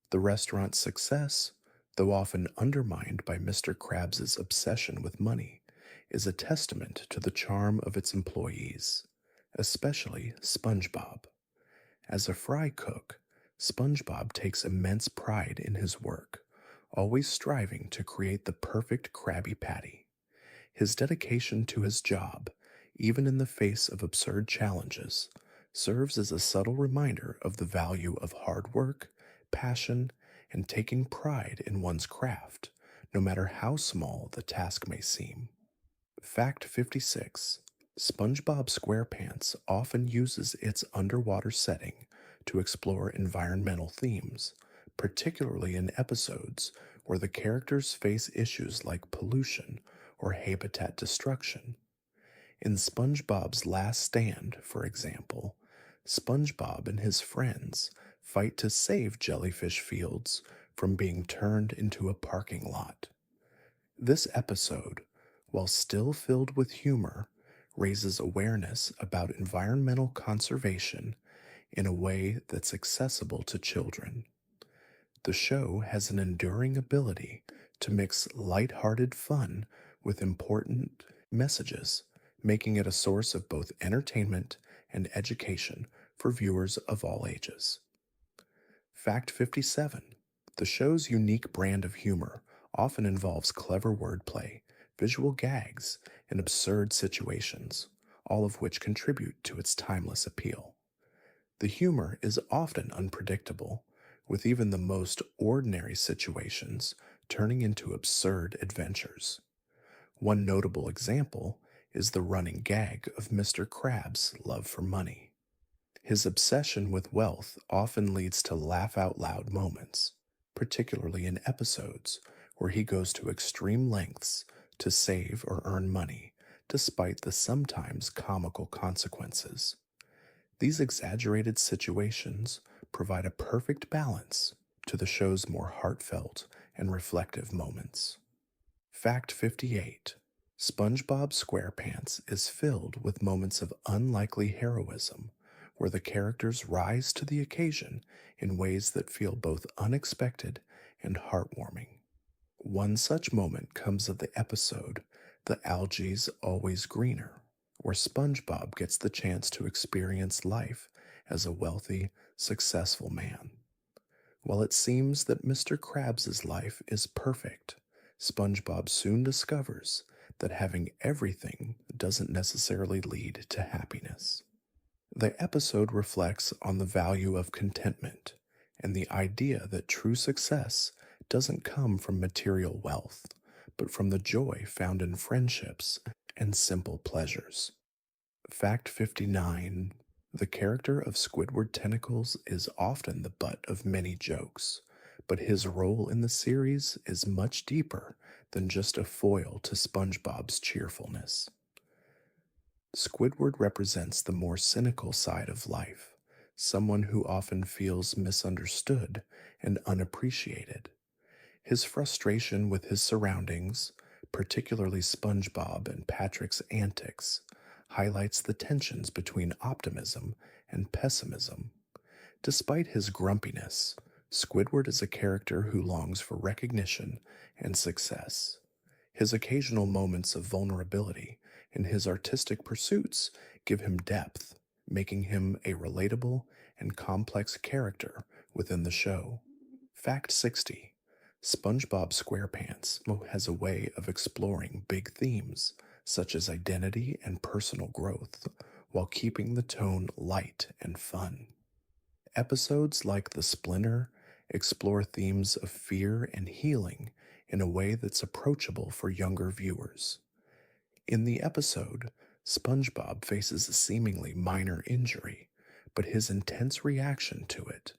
Speaker 1: The restaurant's success, though often undermined by Mr. Krabs' obsession with money, is a testament to the charm of its employees, especially SpongeBob. As a fry cook, SpongeBob takes immense pride in his work, always striving to create the perfect Krabby Patty. His dedication to his job, even in the face of absurd challenges, serves as a subtle reminder of the value of hard work, passion, and taking pride in one's craft, no matter how small the task may seem. Fact 56: SpongeBob SquarePants often uses its underwater setting to explore environmental themes, particularly in episodes where the characters face issues like pollution or habitat destruction. In SpongeBob's Last Stand, for example, SpongeBob and his friends fight to save jellyfish fields from being turned into a parking lot. This episode, while still filled with humor, raises awareness about environmental conservation in a way that's accessible to children. The show has an enduring ability to mix light-hearted fun with important messages, making it a source of both entertainment and education for viewers of all ages. Fact 57: the show's unique brand of humor often involves clever wordplay, visual gags, and absurd situations, all of which contribute to its timeless appeal. The humor is often unpredictable, with even the most ordinary situations turning into absurd adventures. One notable example is the running gag of Mr. Krabs' love for money. His obsession with wealth often leads to laugh out loud moments, particularly in episodes where he goes to extreme lengths to save or earn money, despite the sometimes comical consequences. These exaggerated situations provide a perfect balance to the show's more heartfelt and reflective moments. Fact 58: SpongeBob SquarePants is filled with moments of unlikely heroism, where the characters rise to the occasion in ways that feel both unexpected and heartwarming. One such moment comes of the episode The Algae's Always Greener, where SpongeBob gets the chance to experience life as a wealthy, successful man. While it seems that Mr. Krabs' life is perfect, SpongeBob soon discovers that having everything doesn't necessarily lead to happiness. The episode reflects on the value of contentment and the idea that true success doesn't come from material wealth, but from the joy found in friendships and simple pleasures. Fact 59: the character of Squidward Tentacles is often the butt of many jokes, but his role in the series is much deeper than just a foil to SpongeBob's cheerfulness. Squidward represents the more cynical side of life, someone who often feels misunderstood and unappreciated. His frustration with his surroundings, particularly SpongeBob and Patrick's antics, highlights the tensions between optimism and pessimism. Despite his grumpiness, Squidward is a character who longs for recognition and success. His occasional moments of vulnerability in his artistic pursuits give him depth, making him a relatable and complex character within the show. Fact 60. SpongeBob SquarePants has a way of exploring big themes such as identity and personal growth while keeping the tone light and fun. Episodes like The Splinter explore themes of fear and healing in a way that's approachable for younger viewers. In the episode, SpongeBob faces a seemingly minor injury, but his intense reaction to it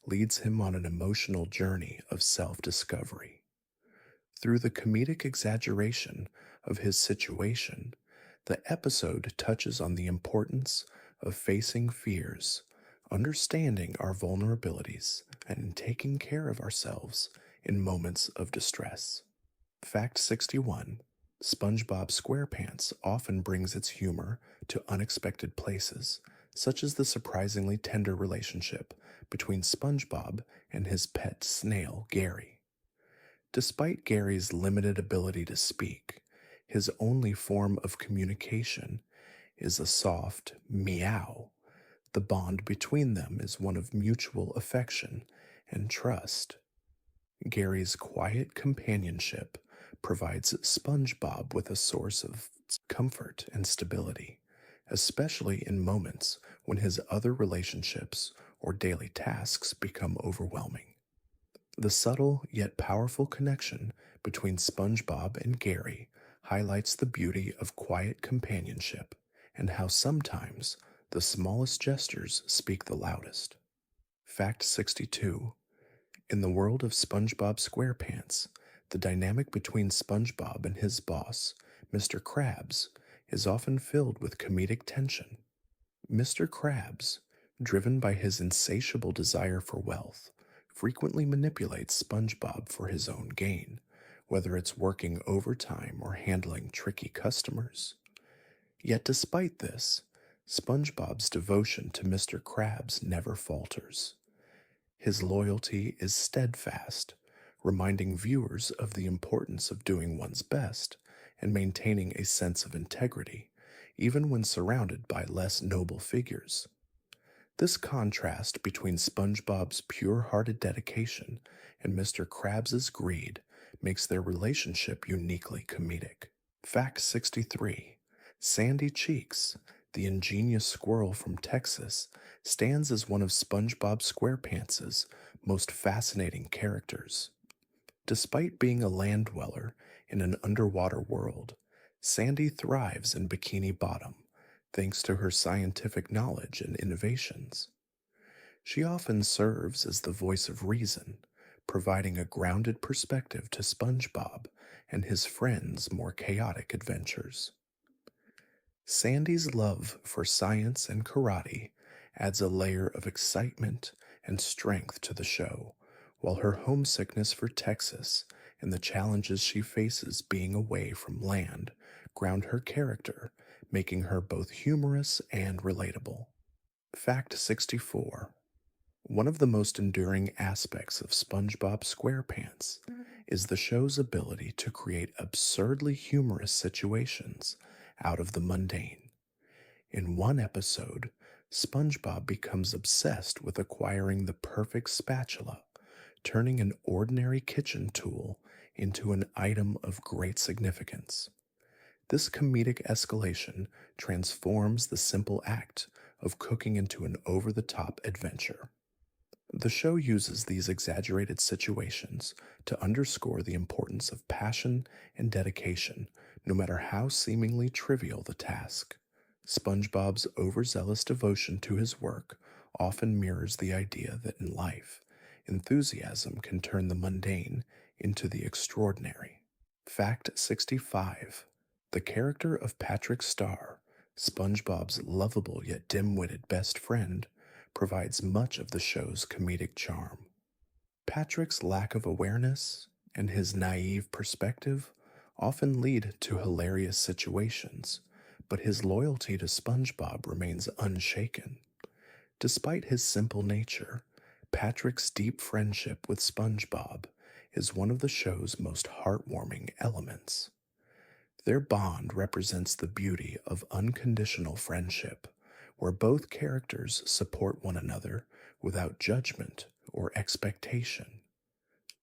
Speaker 1: leads him on an emotional journey of self discovery. Through the comedic exaggeration of his situation, the episode touches on the importance of facing fears, understanding our vulnerabilities, and taking care of ourselves in moments of distress. Fact 61. SpongeBob SquarePants often brings its humor to unexpected places, such as the surprisingly tender relationship between SpongeBob and his pet snail, Gary. Despite Gary's limited ability to speak, his only form of communication is a soft meow. The bond between them is one of mutual affection and trust. Gary's quiet companionship provides SpongeBob with a source of comfort and stability, especially in moments when his other relationships or daily tasks become overwhelming. The subtle yet powerful connection between SpongeBob and Gary highlights the beauty of quiet companionship and how sometimes the smallest gestures speak the loudest. Fact 62. In the world of SpongeBob SquarePants, the dynamic between SpongeBob and his boss, Mr. Krabs, is often filled with comedic tension. Mr. Krabs, driven by his insatiable desire for wealth, frequently manipulates SpongeBob for his own gain, whether it's working overtime or handling tricky customers. Yet despite this, SpongeBob's devotion to Mr. Krabs never falters. His loyalty is steadfast, reminding viewers of the importance of doing one's best and maintaining a sense of integrity, even when surrounded by less noble figures. This contrast between SpongeBob's pure hearted dedication and Mr. Krabs' greed makes their relationship uniquely comedic. Fact 63. Sandy Cheeks, the ingenious squirrel from Texas, stands as one of SpongeBob SquarePants' most fascinating characters. Despite being a land dweller in an underwater world, Sandy thrives in Bikini Bottom thanks to her scientific knowledge and innovations. She often serves as the voice of reason, providing a grounded perspective to SpongeBob and his friends' more chaotic adventures. Sandy's love for science and karate adds a layer of excitement and strength to the show, while her homesickness for Texas and the challenges she faces being away from land ground her character, making her both humorous and relatable. Fact 64. One of the most enduring aspects of SpongeBob SquarePants is the show's ability to create absurdly humorous situations out of the mundane. In one episode, SpongeBob becomes obsessed with acquiring the perfect spatula, turning an ordinary kitchen tool into an item of great significance. This comedic escalation transforms the simple act of cooking into an over the top adventure. The show uses these exaggerated situations to underscore the importance of passion and dedication, no matter how seemingly trivial the task. SpongeBob's overzealous devotion to his work often mirrors the idea that in life, enthusiasm can turn the mundane into the extraordinary. Fact 65. The character of Patrick Star, SpongeBob's lovable yet dim witted best friend provides much of the show's comedic charm. Patrick's lack of awareness and his naive perspective often lead to hilarious situations, but his loyalty to SpongeBob remains unshaken. Despite his simple nature, Patrick's deep friendship with SpongeBob is one of the show's most heartwarming elements. Their bond represents the beauty of unconditional friendship, where both characters support one another without judgment or expectation.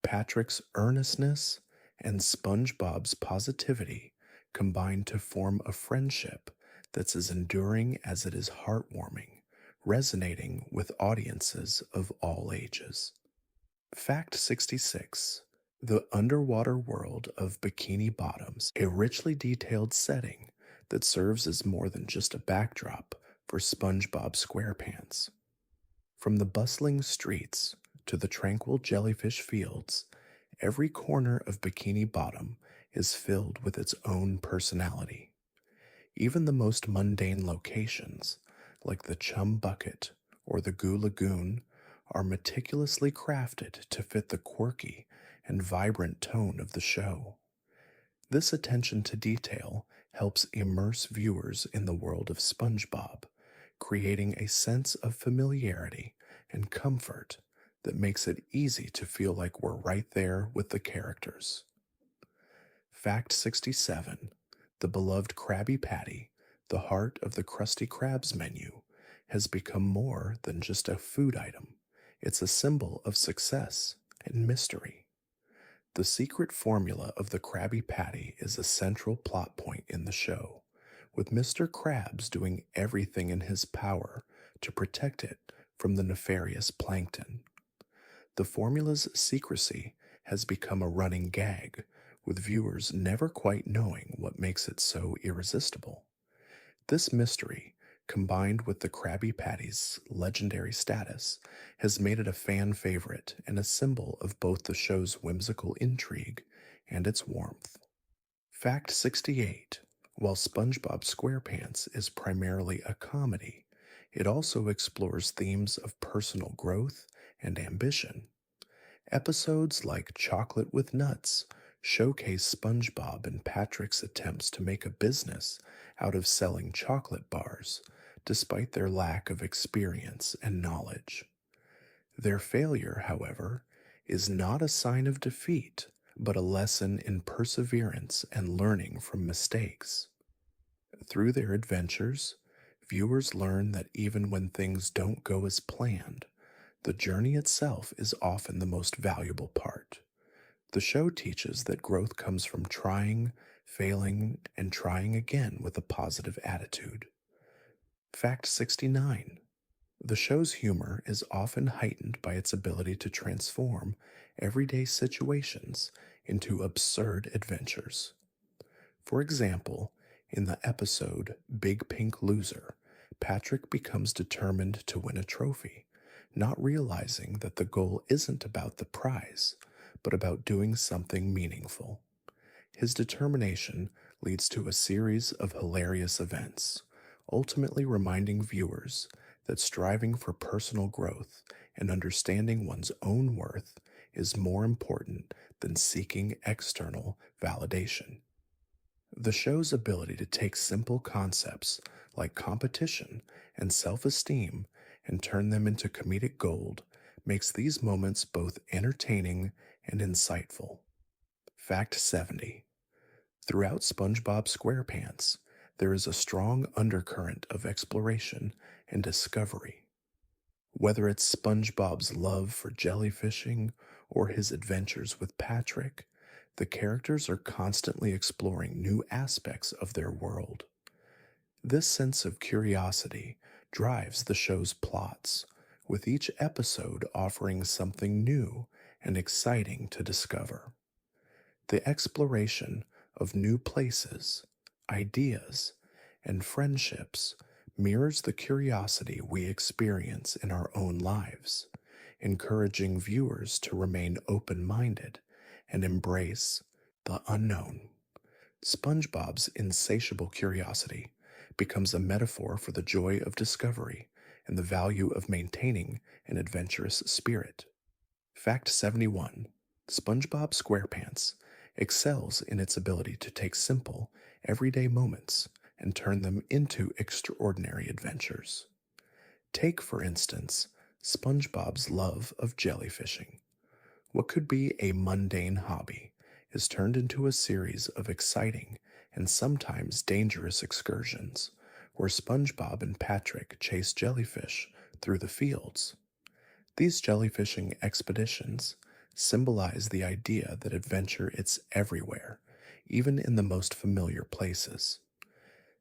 Speaker 1: Patrick's earnestness and SpongeBob's positivity combine to form a friendship that's as enduring as it is heartwarming, resonating with audiences of all ages. Fact 66. The underwater world of Bikini Bottoms, a richly detailed setting that serves as more than just a backdrop for SpongeBob SquarePants. From the bustling streets to the tranquil jellyfish fields, every corner of Bikini Bottom is filled with its own personality. Even the most mundane locations, like the Chum Bucket or the Goo Lagoon, are meticulously crafted to fit the quirky and vibrant tone of the show. This attention to detail helps immerse viewers in the world of SpongeBob, creating a sense of familiarity and comfort that makes it easy to feel like we're right there with the characters. Fact 67. The beloved Krabby Patty, the heart of the Krusty Krabs menu, has become more than just a food item. It's a symbol of success and mystery. The secret formula of the Krabby Patty is a central plot point in the show, with Mr. Krabs doing everything in his power to protect it from the nefarious plankton. The formula's secrecy has become a running gag, with viewers never quite knowing what makes it so irresistible. This mystery, combined with the Krabby Patty's legendary status, has made it a fan favorite and a symbol of both the show's whimsical intrigue and its warmth. Fact 68. While SpongeBob SquarePants is primarily a comedy, it also explores themes of personal growth and ambition. Episodes like Chocolate with Nuts showcase SpongeBob and Patrick's attempts to make a business out of selling chocolate bars, despite their lack of experience and knowledge. Their failure, however, is not a sign of defeat, but a lesson in perseverance and learning from mistakes. Through their adventures, viewers learn that even when things don't go as planned, the journey itself is often the most valuable part. The show teaches that growth comes from trying, failing, and trying again with a positive attitude. Fact 69. The show's humor is often heightened by its ability to transform everyday situations into absurd adventures. For example, in the episode Big Pink Loser, Patrick becomes determined to win a trophy, not realizing that the goal isn't about the prize, but about doing something meaningful. His determination leads to a series of hilarious events, ultimately reminding viewers that striving for personal growth and understanding one's own worth is more important than seeking external validation. The show's ability to take simple concepts like competition and self esteem and turn them into comedic gold makes these moments both entertaining and insightful. Fact 70. Throughout SpongeBob SquarePants, there is a strong undercurrent of exploration and discovery. Whether it's SpongeBob's love for jellyfishing or his adventures with Patrick, the characters are constantly exploring new aspects of their world. This sense of curiosity drives the show's plots, with each episode offering something new and exciting to discover. The exploration of new places, ideas, and friendships mirrors the curiosity we experience in our own lives, encouraging viewers to remain open minded and embrace the unknown. SpongeBob's insatiable curiosity, becomes a metaphor for the joy of discovery and the value of maintaining an adventurous spirit. Fact 71: SpongeBob SquarePants excels in its ability to take simple, everyday moments and turn them into extraordinary adventures. Take, for instance, SpongeBob's love of jellyfishing. What could be a mundane hobby is turned into a series of exciting and sometimes dangerous excursions where SpongeBob and Patrick chase jellyfish through the fields. These jellyfishing expeditions symbolize the idea that adventure is everywhere, even in the most familiar places.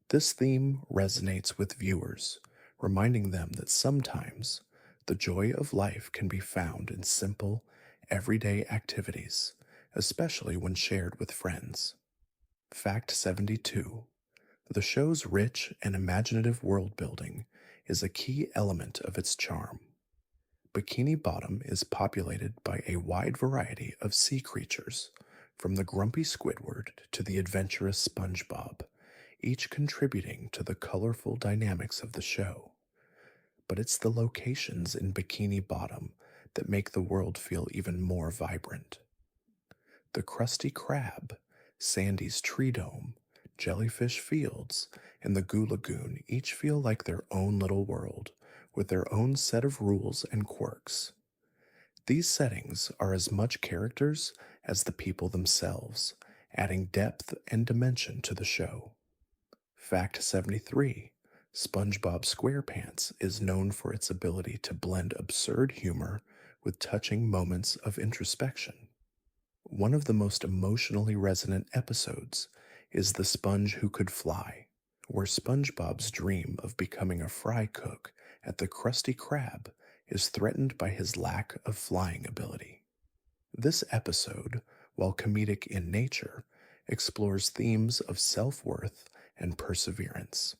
Speaker 1: This theme resonates with viewers, reminding them that sometimes the joy of life can be found in simple, everyday activities, especially when shared with friends. Fact 72: the show's rich and imaginative world building is a key element of its charm. Bikini Bottom is populated by a wide variety of sea creatures, from the grumpy Squidward to the adventurous SpongeBob, each contributing to the colorful dynamics of the show. But it's the locations in Bikini Bottom that make the world feel even more vibrant. The Krusty Krab, Sandy's Tree Dome, Jellyfish Fields, and the Goo Lagoon each feel like their own little world, with their own set of rules and quirks. These settings are as much characters as the people themselves, adding depth and dimension to the show. Fact 73: SpongeBob SquarePants is known for its ability to blend absurd humor with touching moments of introspection. One of the most emotionally resonant episodes is The Sponge Who Could Fly, where SpongeBob's dream of becoming a fry cook at the Krusty Krab is threatened by his lack of flying ability. This episode, while comedic in nature, explores themes of self-worth and perseverance.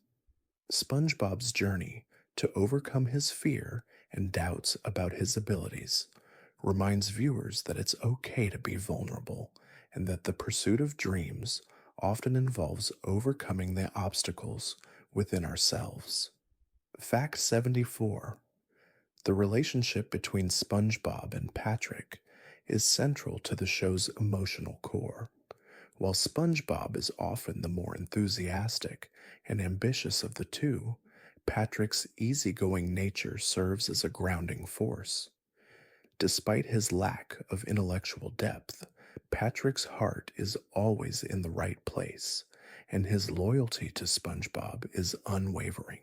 Speaker 1: SpongeBob's journey to overcome his fear and doubts about his abilities reminds viewers that it's okay to be vulnerable and that the pursuit of dreams often involves overcoming the obstacles within ourselves. Fact 74: the relationship between SpongeBob and Patrick is central to the show's emotional core. While SpongeBob is often the more enthusiastic and ambitious of the two, Patrick's easygoing nature serves as a grounding force. Despite his lack of intellectual depth, Patrick's heart is always in the right place, and his loyalty to SpongeBob is unwavering.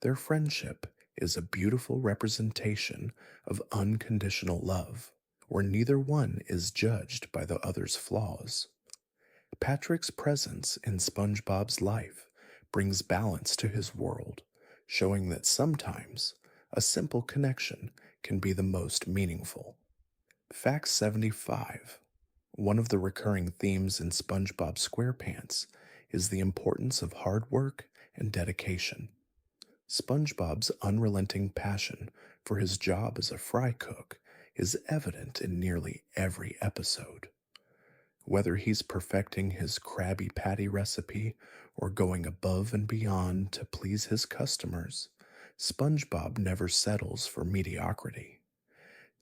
Speaker 1: Their friendship is a beautiful representation of unconditional love, where neither one is judged by the other's flaws. Patrick's presence in SpongeBob's life brings balance to his world, showing that sometimes a simple connection can be the most meaningful. Fact 75: one of the recurring themes in SpongeBob SquarePants is the importance of hard work and dedication. SpongeBob's unrelenting passion for his job as a fry cook is evident in nearly every episode. Whether he's perfecting his Krabby Patty recipe or going above and beyond to please his customers, SpongeBob never settles for mediocrity.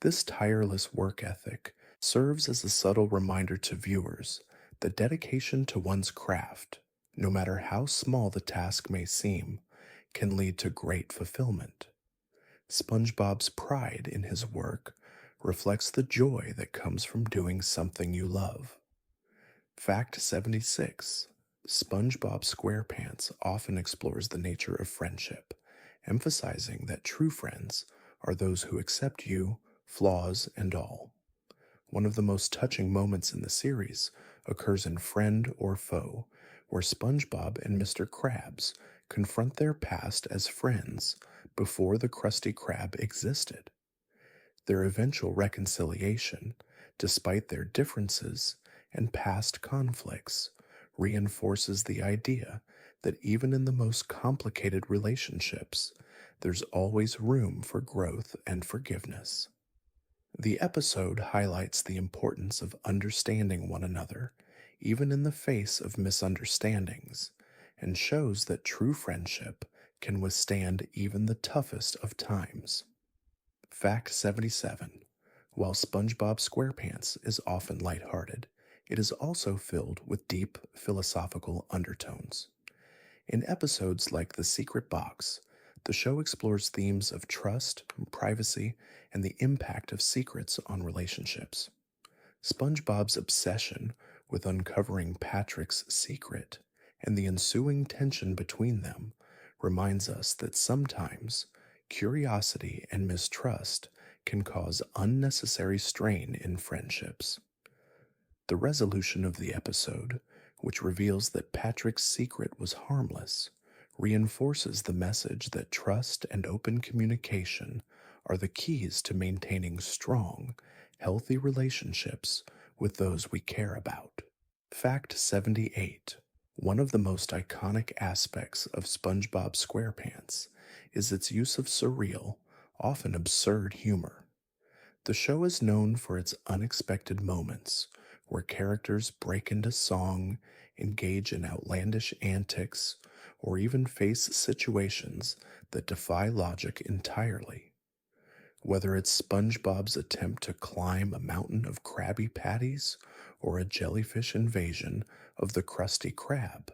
Speaker 1: This tireless work ethic serves as a subtle reminder to viewers that dedication to one's craft, no matter how small the task may seem, can lead to great fulfillment. SpongeBob's pride in his work reflects the joy that comes from doing something you love. Fact 76: SpongeBob SquarePants often explores the nature of friendship, emphasizing that true friends are those who accept you, flaws and all. One of the most touching moments in the series occurs in Friend or Foe, where SpongeBob and Mr. Krabs confront their past as friends before the Krusty Krab existed. Their eventual reconciliation, despite their differences and past conflicts, reinforces the idea that even in the most complicated relationships, there's always room for growth and forgiveness. The episode highlights the importance of understanding one another, even in the face of misunderstandings, and shows that true friendship can withstand even the toughest of times. Fact 77. While SpongeBob SquarePants is often lighthearted, it is also filled with deep philosophical undertones. In episodes like The Secret Box, the show explores themes of trust, privacy, and the impact of secrets on relationships. SpongeBob's obsession with uncovering Patrick's secret and the ensuing tension between them reminds us that sometimes curiosity and mistrust can cause unnecessary strain in friendships. The resolution of the episode, which reveals that Patrick's secret was harmless, reinforces the message that trust and open communication are the keys to maintaining strong, healthy relationships with those we care about. Fact 78. One of the most iconic aspects of SpongeBob SquarePants is its use of surreal, often absurd humor. The show is known for its unexpected moments, where characters break into song, engage in outlandish antics, or even face situations that defy logic entirely. Whether it's SpongeBob's attempt to climb a mountain of Krabby Patties or a jellyfish invasion of the Krusty Krab,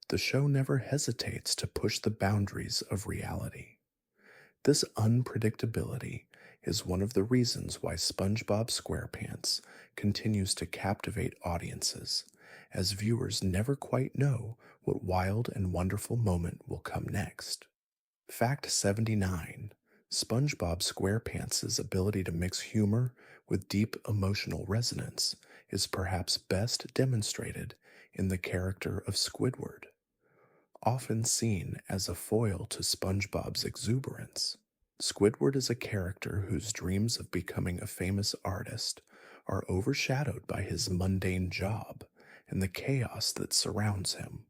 Speaker 1: the show never hesitates to push the boundaries of reality. This unpredictability is one of the reasons why SpongeBob SquarePants continues to captivate audiences, as viewers never quite know what wild and wonderful moment will come next. Fact 79. SpongeBob SquarePants' ability to mix humor with deep emotional resonance is perhaps best demonstrated in the character of Squidward. Often seen as a foil to SpongeBob's exuberance, Squidward is a character whose dreams of becoming a famous artist are overshadowed by his mundane job and the chaos that surrounds him.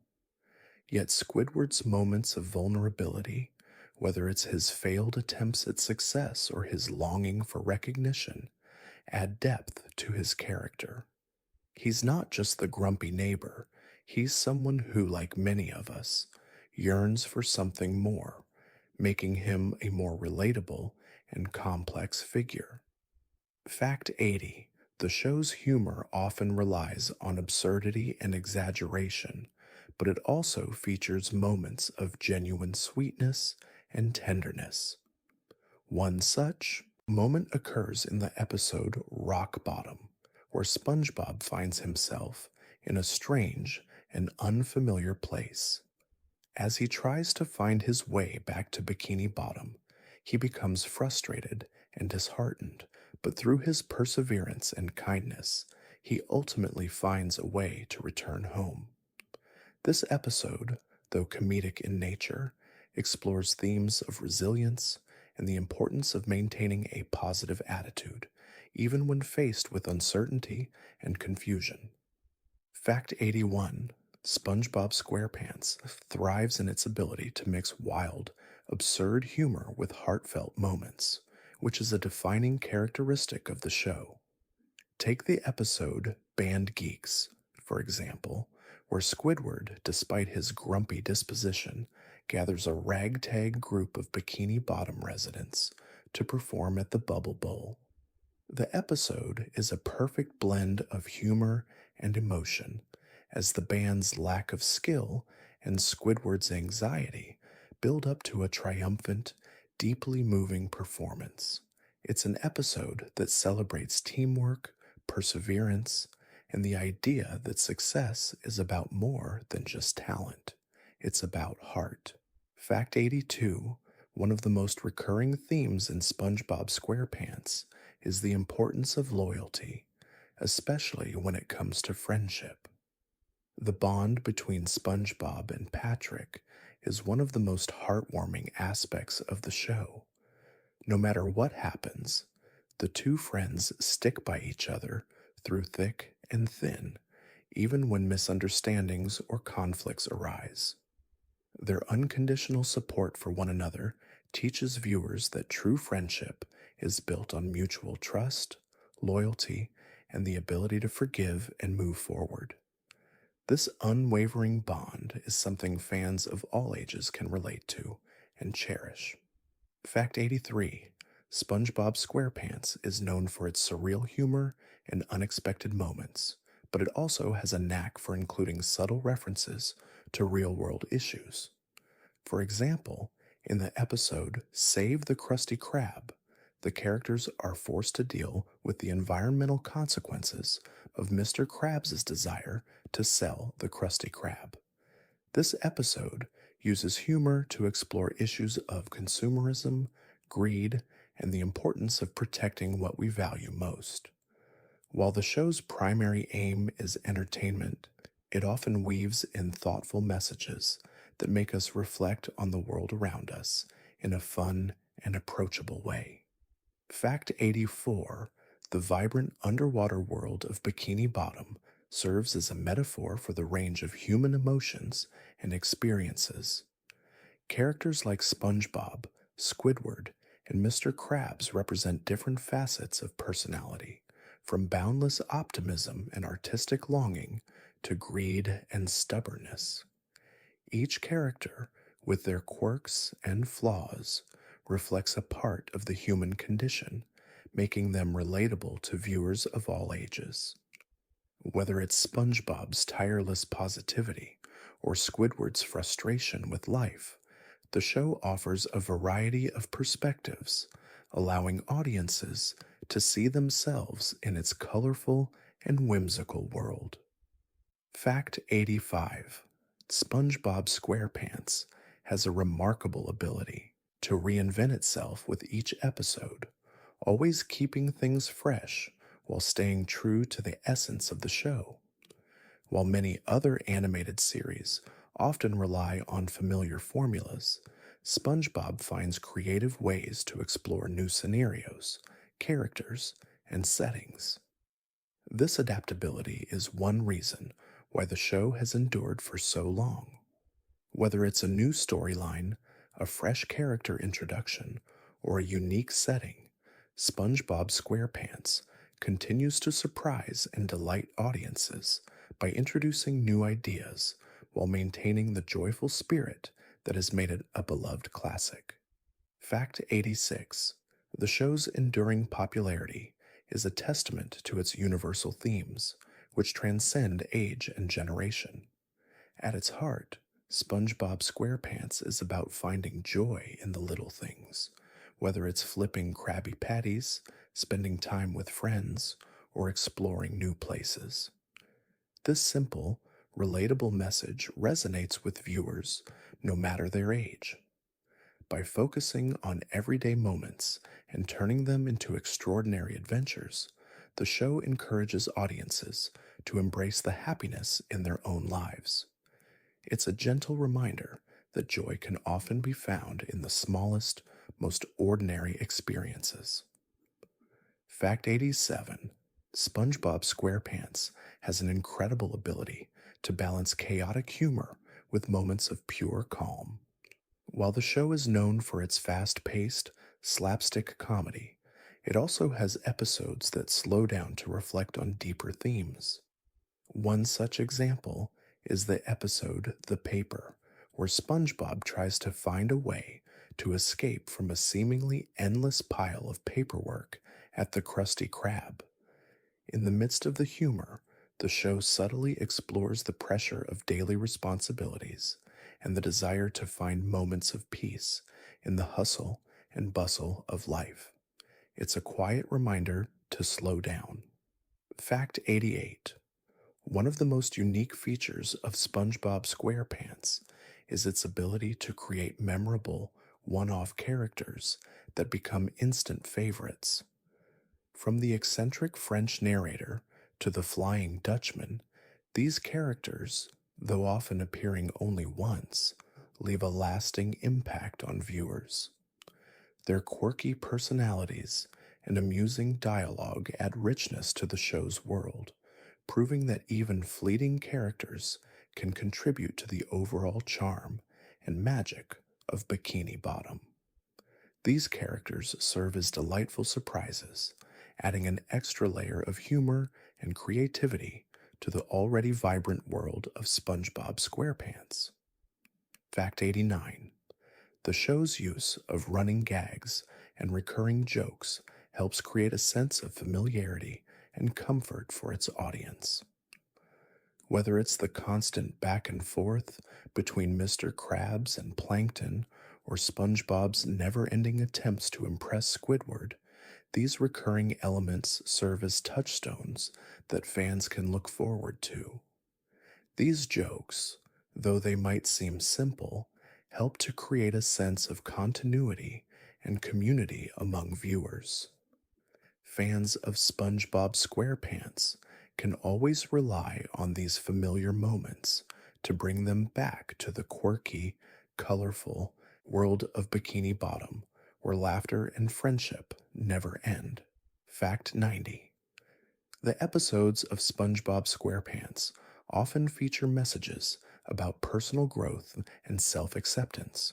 Speaker 1: Yet Squidward's moments of vulnerability, whether it's his failed attempts at success or his longing for recognition, add depth to his character. He's not just the grumpy neighbor, he's someone who, like many of us, yearns for something more, making him a more relatable and complex figure. Fact 80. The show's humor often relies on absurdity and exaggeration, but it also features moments of genuine sweetness and tenderness. One such moment occurs in the episode Rock Bottom, where SpongeBob finds himself in a strange and unfamiliar place. As he tries to find his way back to Bikini Bottom, he becomes frustrated and disheartened, but through his perseverance and kindness, he ultimately finds a way to return home. This episode, though comedic in nature, explores themes of resilience and the importance of maintaining a positive attitude, even when faced with uncertainty and confusion. Fact 81. SpongeBob SquarePants thrives in its ability to mix wild, absurd humor with heartfelt moments, which is a defining characteristic of the show. Take the episode Band Geeks, for example, where Squidward, despite his grumpy disposition, gathers a ragtag group of Bikini Bottom residents to perform at the Bubble Bowl. The episode is a perfect blend of humor and emotion, as the band's lack of skill and Squidward's anxiety build up to a triumphant, deeply moving performance. It's an episode that celebrates teamwork, perseverance, and the idea that success is about more than just talent. It's about heart. Fact 82. One of the most recurring themes in SpongeBob SquarePants is the importance of loyalty, especially when it comes to friendship. The bond between SpongeBob and Patrick is one of the most heartwarming aspects of the show. No matter what happens, the two friends stick by each other through thick and thin, even when misunderstandings or conflicts arise. Their unconditional support for one another teaches viewers that true friendship is built on mutual trust, loyalty, and the ability to forgive and move forward. This unwavering bond is something fans of all ages can relate to and cherish. Fact 83: SpongeBob SquarePants is known for its surreal humor and unexpected moments, but it also has a knack for including subtle references to real world issues. For example, in the episode Save the Krusty Krab, the characters are forced to deal with the environmental consequences of Mr. Krabs' desire to sell the Krusty Krab. This episode uses humor to explore issues of consumerism, greed, and the importance of protecting what we value most. While the show's primary aim is entertainment, it often weaves in thoughtful messages that make us reflect on the world around us in a fun and approachable way. Fact 84: the vibrant underwater world of Bikini Bottom serves as a metaphor for the range of human emotions and experiences. Characters like SpongeBob, Squidward, and Mr. Krabs represent different facets of personality, from boundless optimism and artistic longing to greed and stubbornness. Each character, with their quirks and flaws, reflects a part of the human condition, making them relatable to viewers of all ages. Whether it's SpongeBob's tireless positivity or Squidward's frustration with life, the show offers a variety of perspectives, allowing audiences to see themselves in its colorful and whimsical world. Fact 85: SpongeBob SquarePants has a remarkable ability to reinvent itself with each episode, always keeping things fresh while staying true to the essence of the show. While many other animated series often rely on familiar formulas, SpongeBob finds creative ways to explore new scenarios, characters, and settings. This adaptability is one reason why the show has endured for so long. Whether it's a new storyline, a fresh character introduction, or a unique setting, SpongeBob SquarePants continues to surprise and delight audiences by introducing new ideas while maintaining the joyful spirit that has made it a beloved classic. Fact 86: the show's enduring popularity is a testament to its universal themes, which transcend age and generation. At its heart, SpongeBob SquarePants is about finding joy in the little things, whether it's flipping Krabby Patties, spending time with friends, or exploring new places. This simple, relatable message resonates with viewers no matter their age. By focusing on everyday moments and turning them into extraordinary adventures, the show encourages audiences to embrace the happiness in their own lives. It's a gentle reminder that joy can often be found in the smallest, most ordinary experiences. Fact 87: SpongeBob SquarePants has an incredible ability to balance chaotic humor with moments of pure calm. While the show is known for its fast paced, slapstick comedy, it also has episodes that slow down to reflect on deeper themes. One such example is the episode The Paper, where SpongeBob tries to find a way to escape from a seemingly endless pile of paperwork at the Krusty Krab. In the midst of the humor, the show subtly explores the pressure of daily responsibilities and the desire to find moments of peace in the hustle and bustle of life. It's a quiet reminder to slow down. Fact 88: one of the most unique features of SpongeBob SquarePants is its ability to create memorable, one-off characters that become instant favorites. From the eccentric French narrator to the Flying Dutchman, these characters, though often appearing only once, leave a lasting impact on viewers. Their quirky personalities and amusing dialogue add richness to the show's world, proving that even fleeting characters can contribute to the overall charm and magic of Bikini Bottom. These characters serve as delightful surprises, adding an extra layer of humor and creativity to the already vibrant world of SpongeBob SquarePants. Fact 89. The show's use of running gags and recurring jokes helps create a sense of familiarity and comfort for its audience. Whether it's the constant back and forth between Mr. Krabs and Plankton or SpongeBob's never ending attempts to impress Squidward, these recurring elements serve as touchstones that fans can look forward to. These jokes, though they might seem simple, help to create a sense of continuity and community among viewers. Fans of SpongeBob SquarePants can always rely on these familiar moments to bring them back to the quirky, colorful world of Bikini Bottom, where laughter and friendship never end. Fact 90. The episodes of SpongeBob SquarePants often feature messages about personal growth and self acceptance.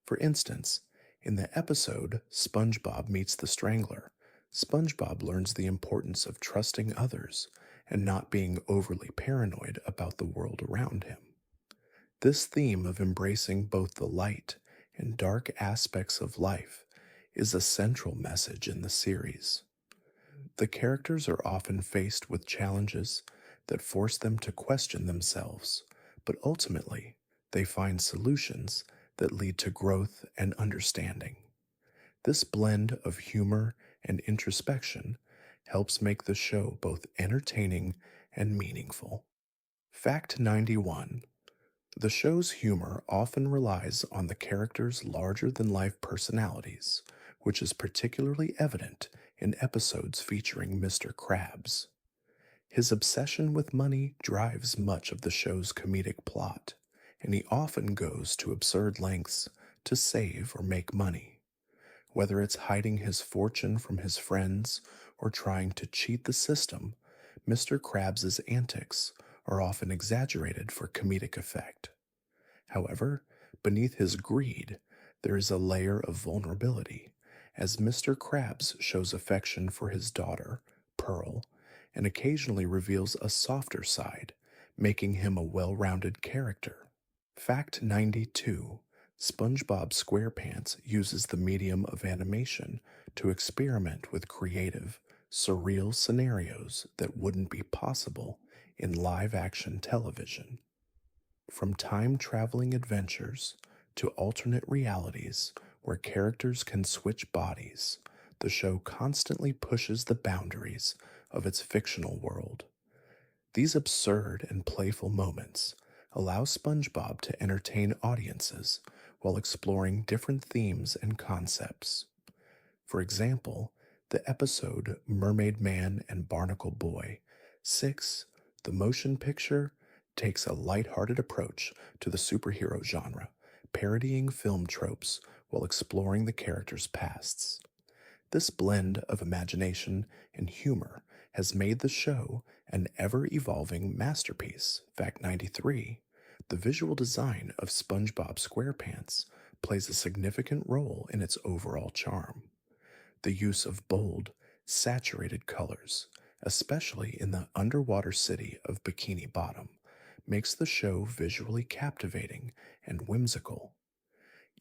Speaker 1: For instance, in the episode SpongeBob Meets the Strangler, SpongeBob learns the importance of trusting others and not being overly paranoid about the world around him. This theme of embracing both the light and dark aspects of life is a central message in the series. The characters are often faced with challenges that force them to question themselves, but ultimately, they find solutions that lead to growth and understanding. This blend of humor and introspection helps make the show both entertaining and meaningful. Fact 91. The show's humor often relies on the characters' larger than life personalities, which is particularly evident in episodes featuring Mr. Krabs. His obsession with money drives much of the show's comedic plot, and he often goes to absurd lengths to save or make money. Whether it's hiding his fortune from his friends or trying to cheat the system, Mr. Krabs' antics are often exaggerated for comedic effect. However, beneath his greed, there is a layer of vulnerability, as Mr. Krabs shows affection for his daughter, Pearl, and occasionally reveals a softer side, making him a well rounded character. Fact 92. SpongeBob SquarePants uses the medium of animation to experiment with creative, surreal scenarios that wouldn't be possible in live action television. From time traveling adventures to alternate realities where characters can switch bodies, the show constantly pushes the boundaries of its fictional world. These absurd and playful moments allow SpongeBob to entertain audiences while exploring different themes and concepts. For example, the episode Mermaid Man and Barnacle Boy 6, the motion picture, takes a lighthearted approach to the superhero genre, parodying film tropes while exploring the characters' pasts. This blend of imagination and humor has made the show an ever evolving masterpiece. Fact 93. The visual design of SpongeBob SquarePants plays a significant role in its overall charm. The use of bold, saturated colors, especially in the underwater city of Bikini Bottom, makes the show visually captivating and whimsical.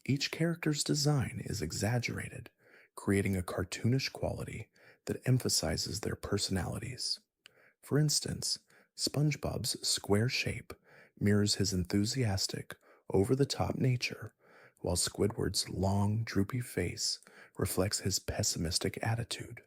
Speaker 1: Each character's design is exaggerated, creating a cartoonish quality that emphasizes their personalities. For instance, SpongeBob's square shape mirrors his enthusiastic, over the top nature, while Squidward's long, droopy face reflects his pessimistic attitude.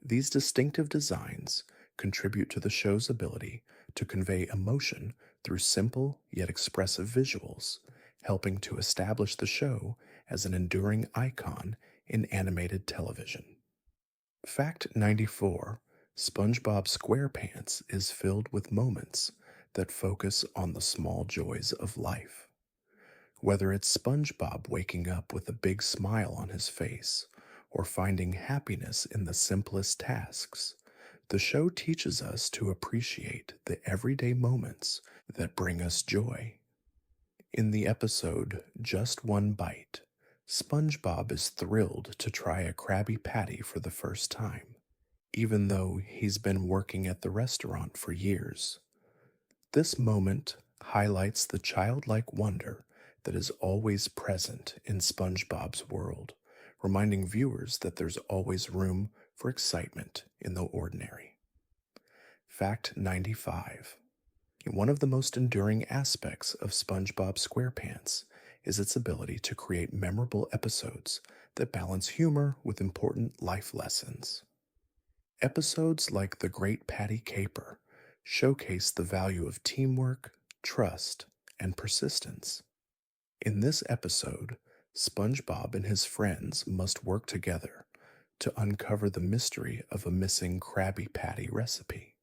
Speaker 1: These distinctive designs contribute to the show's ability to convey emotion through simple yet expressive visuals, helping to establish the show as an enduring icon in animated television. Fact 94. SpongeBob SquarePants is filled with moments that focus on the small joys of life. Whether it's SpongeBob waking up with a big smile on his face or finding happiness in the simplest tasks, the show teaches us to appreciate the everyday moments that bring us joy. In the episode Just One Bite, SpongeBob is thrilled to try a Krabby Patty for the first time. even though he's been working at the restaurant for years. This moment highlights the childlike wonder that is always present in SpongeBob's world, reminding viewers that there's always room for excitement in the ordinary. Fact 95. One of the most enduring aspects of SpongeBob SquarePants is its ability to create memorable episodes that balance humor with important life lessons. Episodes like The Great Patty Caper showcase the value of teamwork, trust, and persistence. In this episode, SpongeBob and his friends must work together to uncover the mystery of a missing Krabby Patty recipe.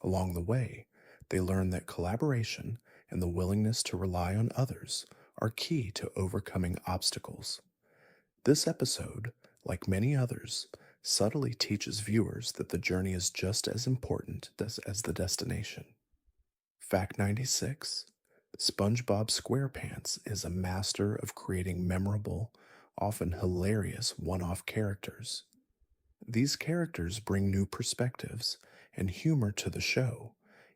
Speaker 1: Along the way, they learn that collaboration and the willingness to rely on others are key to overcoming obstacles. This episode, like many others, subtly teaches viewers that the journey is just as important as the destination. Fact 96. SpongeBob SquarePants is a master of creating memorable, often hilarious one off characters. These characters bring new perspectives and humor to the show,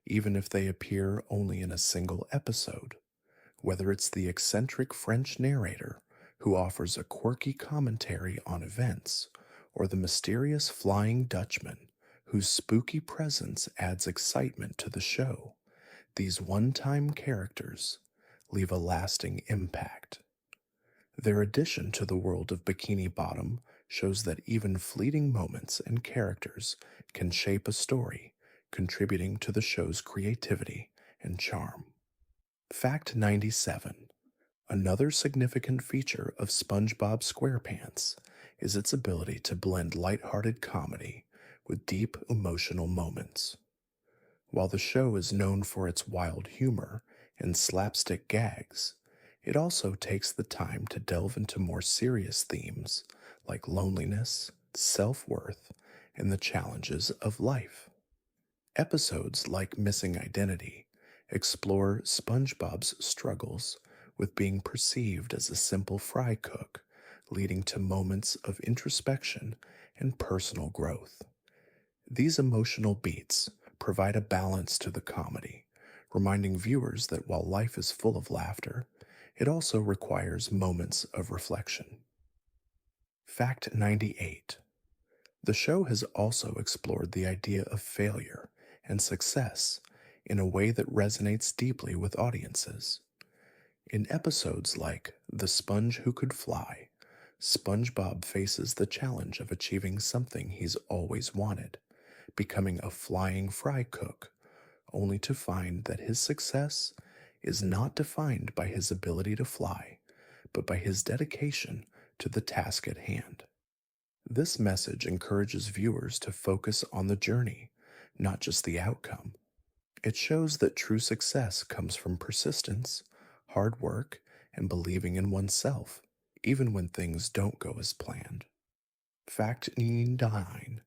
Speaker 1: even if they appear only in a single episode. Whether it's the eccentric French narrator who offers a quirky commentary on events, or the mysterious Flying Dutchman whose spooky presence adds excitement to the show, these one time characters leave a lasting impact. Their addition to the world of Bikini Bottom shows that even fleeting moments and characters can shape a story, contributing to the show's creativity and charm. Fact 97. Another significant feature of SpongeBob SquarePants is its ability to blend lighthearted comedy with deep emotional moments. While the show is known for its wild humor and slapstick gags, it also takes the time to delve into more serious themes like loneliness, self worth, and the challenges of life. Episodes like Missing Identity explore SpongeBob's struggles with being perceived as a simple fry cook, leading to moments of introspection and personal growth. These emotional beats provide a balance to the comedy, reminding viewers that while life is full of laughter, it also requires moments of reflection. Fact 98. The show has also explored the idea of failure and success in a way that resonates deeply with audiences. In episodes like The Sponge Who Could Fly, SpongeBob faces the challenge of achieving something he's always wanted, becoming a flying fry cook, only to find that his success is not defined by his ability to fly, but by his dedication to the task at hand. This message encourages viewers to focus on the journey, not just the outcome. It shows that true success comes from persistence, hard work, and believing in oneself, even when things don't go as planned. Fact 9.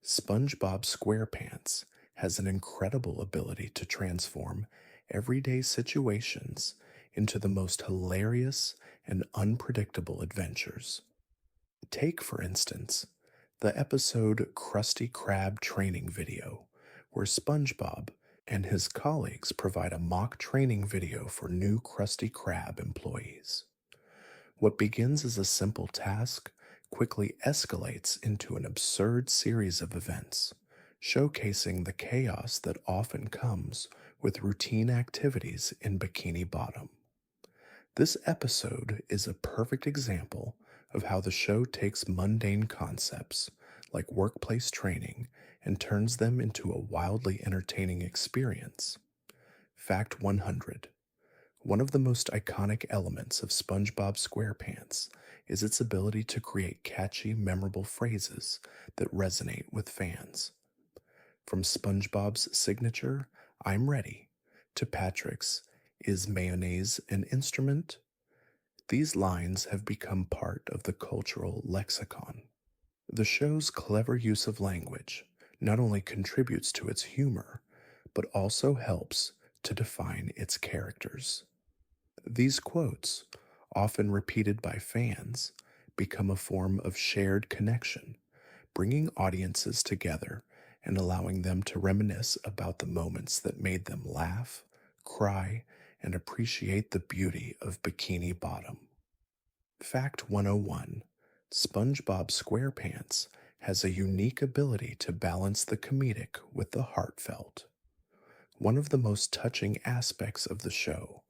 Speaker 1: SpongeBob SquarePants has an incredible ability to transform everyday situations into the most hilarious and unpredictable adventures. Take, for instance, the episode Krusty Krab training video, where SpongeBob and his colleagues provide a mock training video for new Krusty Krab employees. What begins as a simple task quickly escalates into an absurd series of events, showcasing the chaos that often comes with routine activities in Bikini Bottom. This episode is a perfect example of how the show takes mundane concepts like workplace training and turns them into a wildly entertaining experience. Fact 100. One of the most iconic elements of SpongeBob SquarePants is its ability to create catchy, memorable phrases that resonate with fans. From SpongeBob's signature, "I'm ready," to Patrick's, "Is mayonnaise an instrument?" These lines have become part of the cultural lexicon. The show's clever use of language not only contributes to its humor, but also helps to define its characters. These quotes, often repeated by fans, become a form of shared connection, bringing audiences together and allowing them to reminisce about the moments that made them laugh, cry, and appreciate the beauty of Bikini Bottom. Fact 101: SpongeBob SquarePants has a unique ability to balance the comedic with the heartfelt. One of the most touching aspects of the show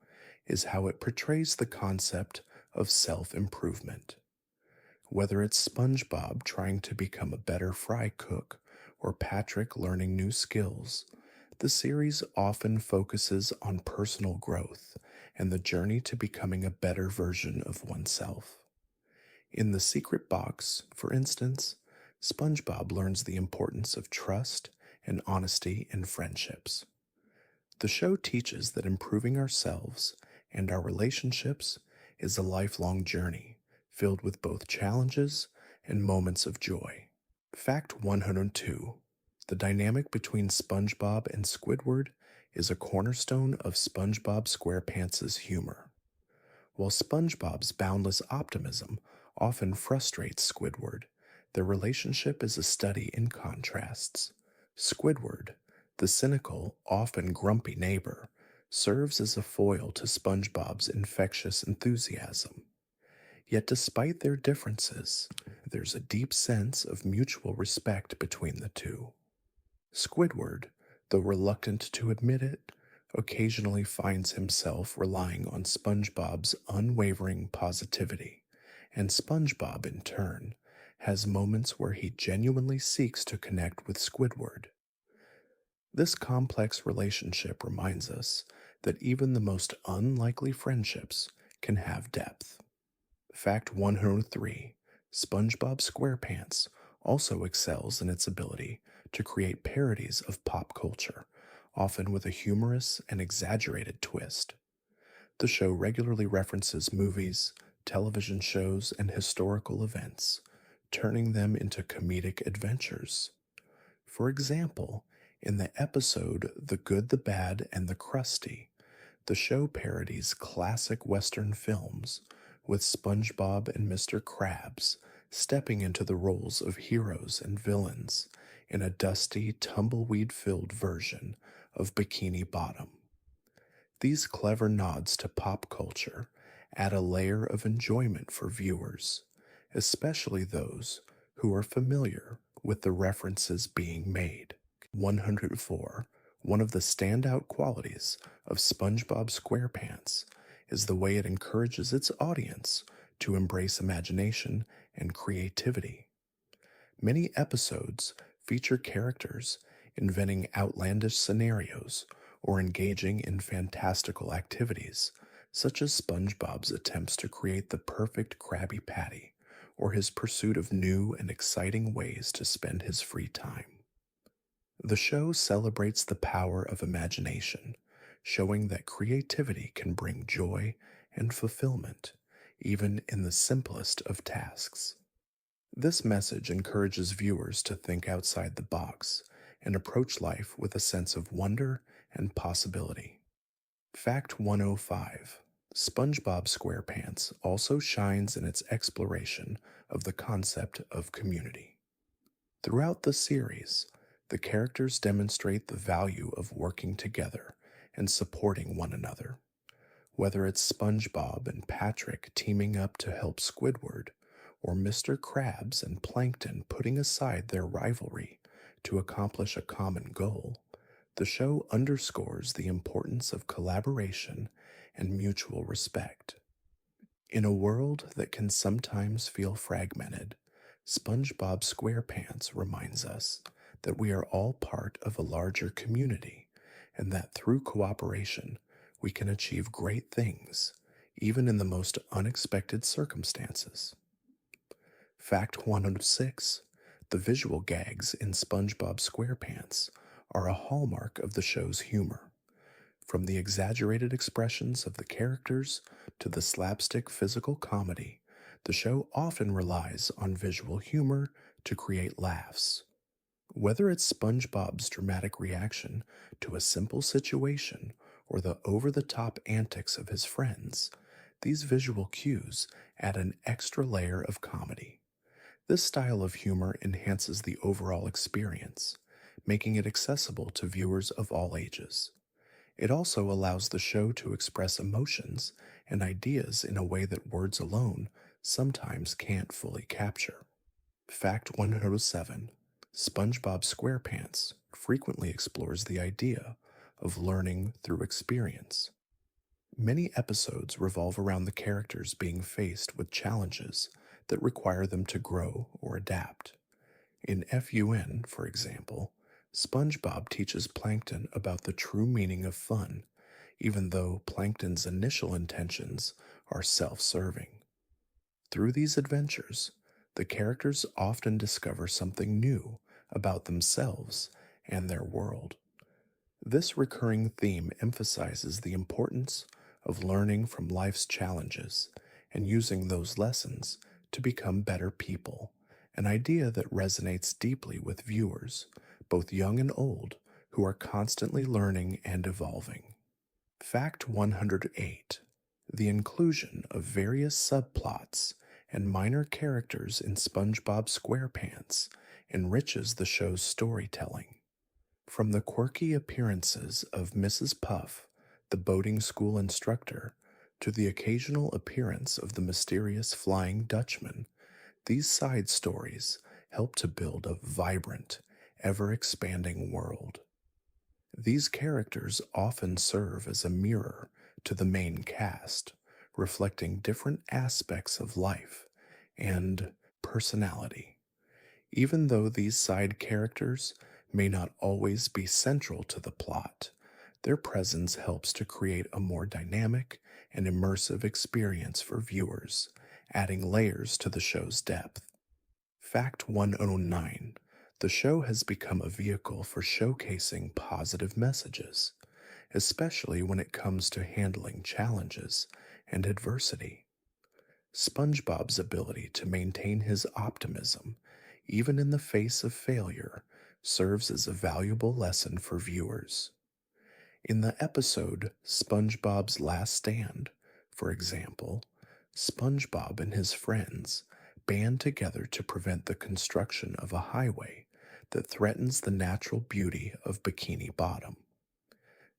Speaker 1: is how it portrays the concept of self improvement. Whether it's SpongeBob trying to become a better fry cook or Patrick learning new skills, the series often focuses on personal growth and the journey to becoming a better version of oneself. In The Secret Box, for instance, SpongeBob learns the importance of trust and honesty in friendships. The show teaches that improving ourselves and our relationships is a lifelong journey filled with both challenges and moments of joy. Fact 102: the dynamic between SpongeBob and Squidward is a cornerstone of SpongeBob SquarePants' humor. While SpongeBob's boundless optimism often frustrates Squidward, their relationship is a study in contrasts. Squidward, the cynical, often grumpy neighbor, serves as a foil to SpongeBob's infectious enthusiasm. Yet, despite their differences, there's a deep sense of mutual respect between the two. Squidward, though reluctant to admit it, occasionally finds himself relying on SpongeBob's unwavering positivity, and SpongeBob, in turn, has moments where he genuinely seeks to connect with Squidward. This complex relationship reminds us that even the most unlikely friendships can have depth. Fact 103: SpongeBob SquarePants also excels in its ability to create parodies of pop culture, often with a humorous and exaggerated twist. The show regularly references movies, television shows, and historical events, turning them into comedic adventures. For example, in the episode The Good, the Bad, and the Krusty, the show parodies classic Western films, with SpongeBob and Mr. Krabs stepping into the roles of heroes and villains in a dusty, tumbleweed filled version of Bikini Bottom. These clever nods to pop culture add a layer of enjoyment for viewers, especially those who are familiar with the references being made. 104: one of the standout qualities of SpongeBob SquarePants is the way it encourages its audience to embrace imagination and creativity. Many episodes feature characters inventing outlandish scenarios or engaging in fantastical activities, such as SpongeBob's attempts to create the perfect Krabby Patty or his pursuit of new and exciting ways to spend his free time. The show celebrates the power of imagination, showing that creativity can bring joy and fulfillment, even in the simplest of tasks. This message encourages viewers to think outside the box and approach life with a sense of wonder and possibility. Fact 105: SpongeBob SquarePants also shines in its exploration of the concept of community. Throughout the series, the characters demonstrate the value of working together and supporting one another. Whether it's SpongeBob and Patrick teaming up to help Squidward, or Mr. Krabs and Plankton putting aside their rivalry to accomplish a common goal, the show underscores the importance of collaboration and mutual respect. In a world that can sometimes feel fragmented, SpongeBob SquarePants reminds us that we are all part of a larger community and that through cooperation we can achieve great things, even in the most unexpected circumstances. Fact 106: the visual gags in SpongeBob SquarePants are a hallmark of the show's humor. From the exaggerated expressions of the characters to the slapstick physical comedy, the show often relies on visual humor to create laughs. Whether it's SpongeBob's dramatic reaction to a simple situation or the over the top antics of his friends, these visual cues add an extra layer of comedy. This style of humor enhances the overall experience, making it accessible to viewers of all ages. It also allows the show to express emotions and ideas in a way that words alone sometimes can't fully capture. Fact 107: SpongeBob SquarePants frequently explores the idea of learning through experience. Many episodes revolve around the characters being faced with challenges that require them to grow or adapt. In FUN, for example, SpongeBob teaches Plankton about the true meaning of fun, even though Plankton's initial intentions are self serving. Through these adventures, the characters often discover something new about themselves and their world. This recurring theme emphasizes the importance of learning from life's challenges and using those lessons to become better people, an idea that resonates deeply with viewers, both young and old, who are constantly learning and evolving. Fact 108: the inclusion of various subplots and minor characters in SpongeBob SquarePants enriches the show's storytelling. From the quirky appearances of Mrs. Puff, the boating school instructor, to the occasional appearance of the mysterious Flying Dutchman, these side stories help to build a vibrant, ever expanding world. These characters often serve as a mirror to the main cast, reflecting different aspects of life and personality. Even though these side characters may not always be central to the plot, their presence helps to create a more dynamic and immersive experience for viewers, adding layers to the show's depth. Fact 109: the show has become a vehicle for showcasing positive messages, especially when it comes to handling challenges and adversity. SpongeBob's ability to maintain his optimism, even in the face of failure, serves as a valuable lesson for viewers. In the episode SpongeBob's Last Stand, for example, SpongeBob and his friends band together to prevent the construction of a highway that threatens the natural beauty of Bikini Bottom.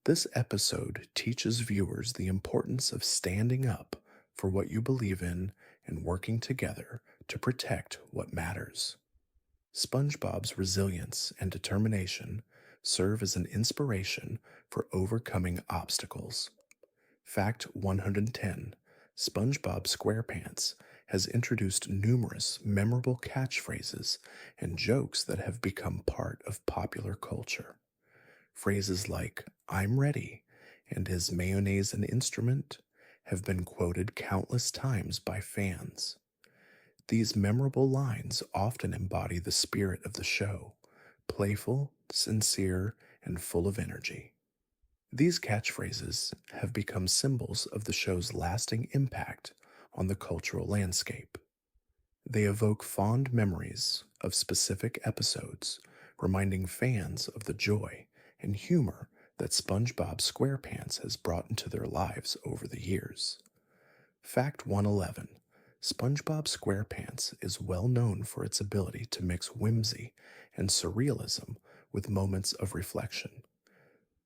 Speaker 1: This episode teaches viewers the importance of standing up for what you believe in and working together to protect what matters. SpongeBob's resilience and determination serve as an inspiration for overcoming obstacles. Fact 110: SpongeBob SquarePants has introduced numerous memorable catchphrases and jokes that have become part of popular culture. Phrases like "I'm ready" and "Is mayonnaise an instrument?" have been quoted countless times by fans. These memorable lines often embody the spirit of the show: playful, sincere, and full of energy. These catchphrases have become symbols of the show's lasting impact on the cultural landscape. They evoke fond memories of specific episodes, reminding fans of the joy and humor that SpongeBob SquarePants has brought into their lives over the years. Fact 111: SpongeBob SquarePants is well known for its ability to mix whimsy and surrealism with moments of reflection.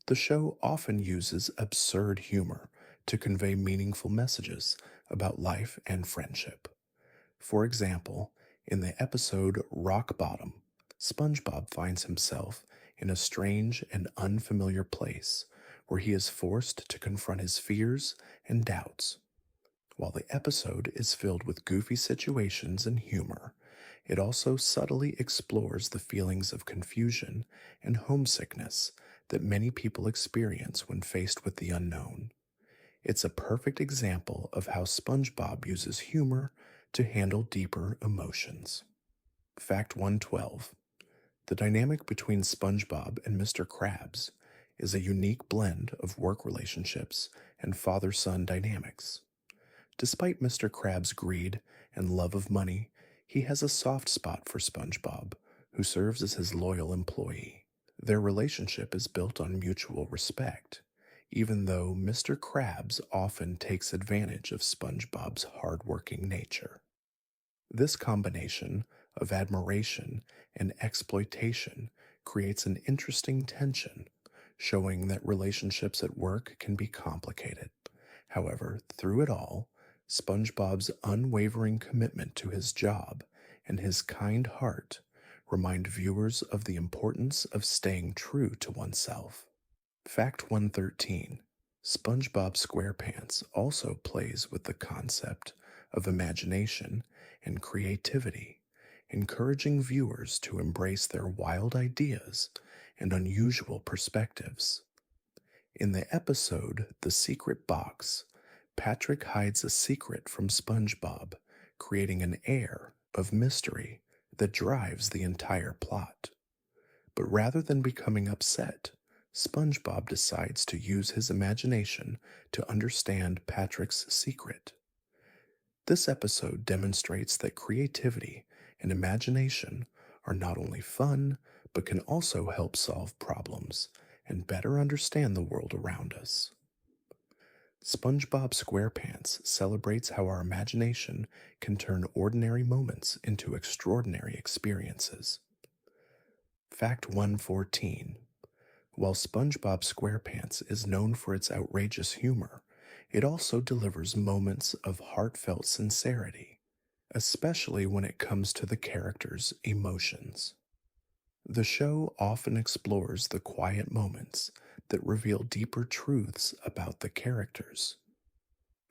Speaker 1: The show often uses absurd humor to convey meaningful messages about life and friendship. For example, in the episode Rock Bottom, SpongeBob finds himself in a strange and unfamiliar place where he is forced to confront his fears and doubts. While the episode is filled with goofy situations and humor, it also subtly explores the feelings of confusion and homesickness that many people experience when faced with the unknown. It's a perfect example of how SpongeBob uses humor to handle deeper emotions. Fact 112: the dynamic between SpongeBob and Mr. Krabs is a unique blend of work relationships and father son dynamics. Despite Mr. Krabs' greed and love of money, he has a soft spot for SpongeBob, who serves as his loyal employee. Their relationship is built on mutual respect, even though Mr. Krabs often takes advantage of SpongeBob's hardworking nature. This combination of admiration and exploitation creates an interesting tension, showing that relationships at work can be complicated. However, through it all, SpongeBob's unwavering commitment to his job and his kind heart remind viewers of the importance of staying true to oneself. Fact 113: SpongeBob SquarePants also plays with the concept of imagination and creativity, encouraging viewers to embrace their wild ideas and unusual perspectives. In the episode The Secret Box, Patrick hides a secret from SpongeBob, creating an air of mystery that drives the entire plot. But rather than becoming upset, SpongeBob decides to use his imagination to understand Patrick's secret. This episode demonstrates that creativity and imagination are not only fun, but can also help solve problems and better understand the world around us. SpongeBob SquarePants celebrates how our imagination can turn ordinary moments into extraordinary experiences. Fact 114: while SpongeBob SquarePants is known for its outrageous humor, it also delivers moments of heartfelt sincerity, especially when it comes to the characters' emotions. The show often explores the quiet moments that reveal deeper truths about the characters.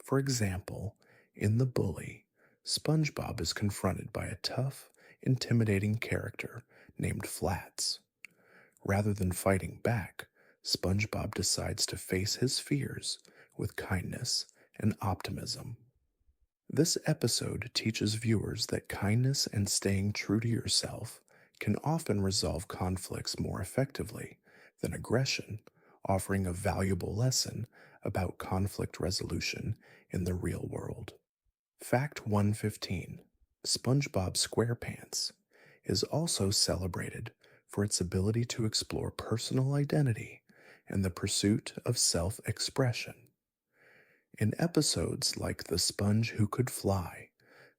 Speaker 1: For example, in The Bully, SpongeBob is confronted by a tough, intimidating character named Flats. Rather than fighting back, SpongeBob decides to face his fears with kindness and optimism. This episode teaches viewers that kindness and staying true to yourself can often resolve conflicts more effectively than aggression, offering a valuable lesson about conflict resolution in the real world. Fact 115: SpongeBob SquarePants is also celebrated for its ability to explore personal identity and the pursuit of self expression. In episodes like The Sponge Who Could Fly,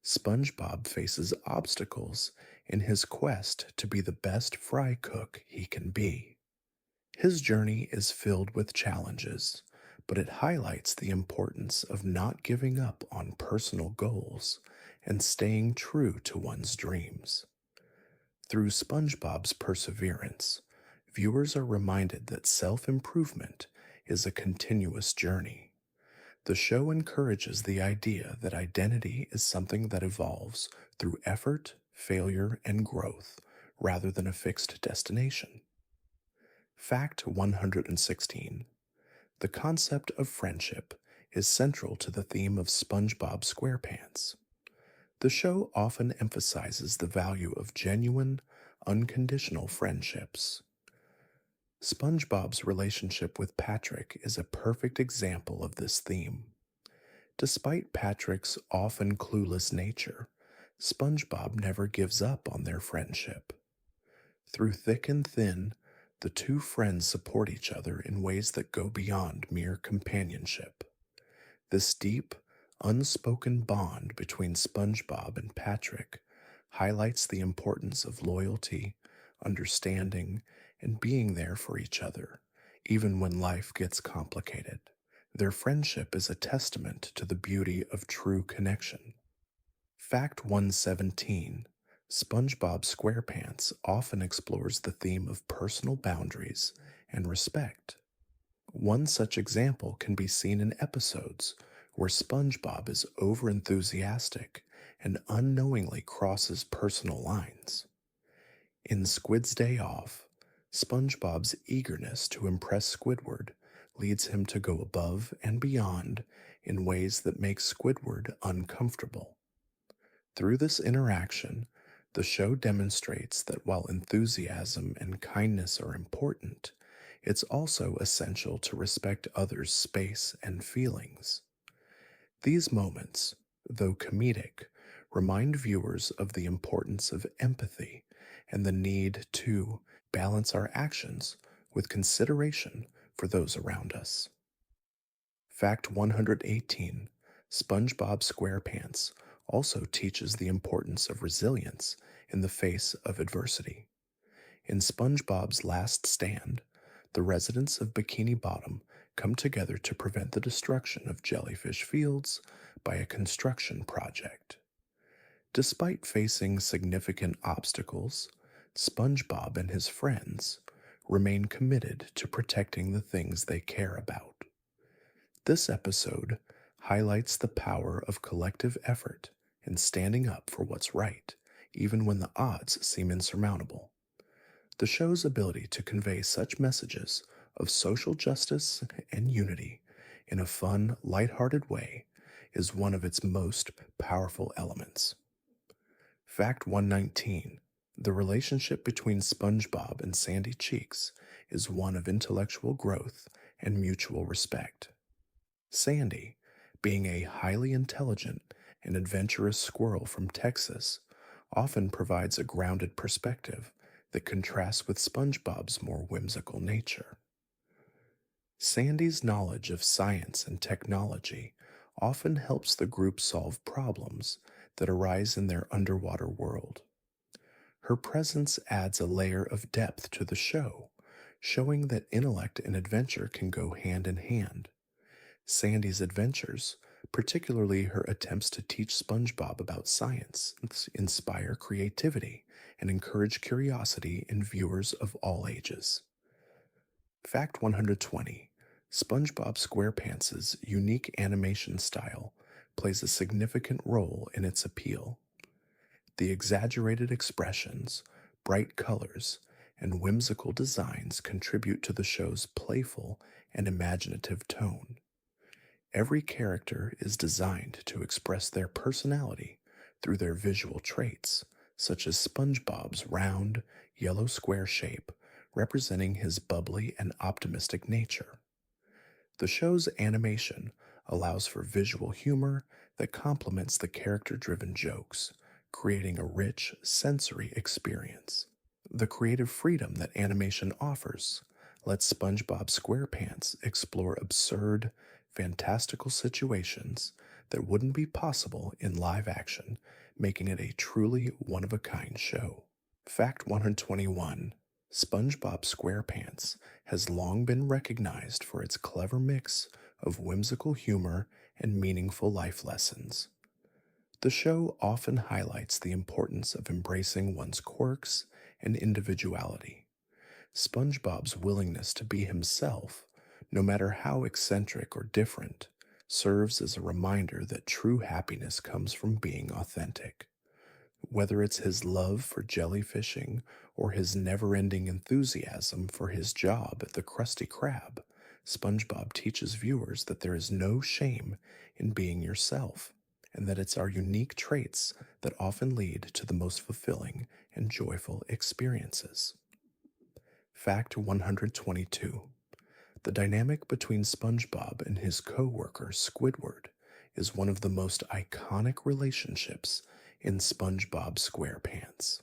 Speaker 1: SpongeBob faces obstacles in his quest to be the best fry cook he can be. His journey is filled with challenges, but it highlights the importance of not giving up on personal goals and staying true to one's dreams. Through SpongeBob's perseverance, viewers are reminded that self improvement is a continuous journey. The show encourages the idea that identity is something that evolves through effort, failure, and growth, rather than a fixed destination. Fact 116: the concept of friendship is central to the theme of SpongeBob SquarePants. The show often emphasizes the value of genuine, unconditional friendships. SpongeBob's relationship with Patrick is a perfect example of this theme. Despite Patrick's often clueless nature, SpongeBob never gives up on their friendship. Through thick and thin, the two friends support each other in ways that go beyond mere companionship. This deep, unspoken bond between SpongeBob and Patrick highlights the importance of loyalty, understanding, and being there for each other, even when life gets complicated. Their friendship is a testament to the beauty of true connection. Fact 117: SpongeBob SquarePants often explores the theme of personal boundaries and respect. One such example can be seen in episodes where SpongeBob is overenthusiastic and unknowingly crosses personal lines. In Squid's Day Off, SpongeBob's eagerness to impress Squidward leads him to go above and beyond in ways that make Squidward uncomfortable. Through this interaction, the show demonstrates that while enthusiasm and kindness are important, it's also essential to respect others' space and feelings. These moments, though comedic, remind viewers of the importance of empathy and the need to balance our actions with consideration for those around us. Fact 118: SpongeBob SquarePants also teaches the importance of resilience in the face of adversity. In SpongeBob's Last Stand, the residents of Bikini Bottom come together to prevent the destruction of jellyfish fields by a construction project. Despite facing significant obstacles, SpongeBob and his friends remain committed to protecting the things they care about. This episode highlights the power of collective effort and standing up for what's right, even when the odds seem insurmountable. The show's ability to convey such messages of social justice and unity in a fun, lighthearted way is one of its most powerful elements. Fact 119: the relationship between SpongeBob and Sandy Cheeks is one of intellectual growth and mutual respect. Sandy, being a highly intelligent and adventurous squirrel from Texas, often provides a grounded perspective that contrasts with SpongeBob's more whimsical nature. Sandy's knowledge of science and technology often helps the group solve problems that arise in their underwater world. Her presence adds a layer of depth to the show, showing that intellect and adventure can go hand in hand. Sandy's adventures, particularly her attempts to teach SpongeBob about science, inspire creativity and encourage curiosity in viewers of all ages. Fact 120: SpongeBob SquarePants' unique animation style plays a significant role in its appeal. The exaggerated expressions, bright colors, and whimsical designs contribute to the show's playful and imaginative tone. Every character is designed to express their personality through their visual traits, such as SpongeBob's round, yellow square shape, representing his bubbly and optimistic nature. The show's animation allows for visual humor that complements the character driven jokes, creating a rich sensory experience. The creative freedom that animation offers lets SpongeBob SquarePants explore absurd, fantastical situations that wouldn't be possible in live action, making it a truly one of a kind show. Fact 121: SpongeBob SquarePants has long been recognized for its clever mix of whimsical humor and meaningful life lessons. The show often highlights the importance of embracing one's quirks and individuality. SpongeBob's willingness to be himself, no matter how eccentric or different, serves as a reminder that true happiness comes from being authentic. Whether it's his love for jellyfishing or his never ending enthusiasm for his job at the Krusty Krab, SpongeBob teaches viewers that there is no shame in being yourself, and that it's our unique traits that often lead to the most fulfilling and joyful experiences. Fact 122: the dynamic between SpongeBob and his co-worker Squidward is one of the most iconic relationships in SpongeBob SquarePants.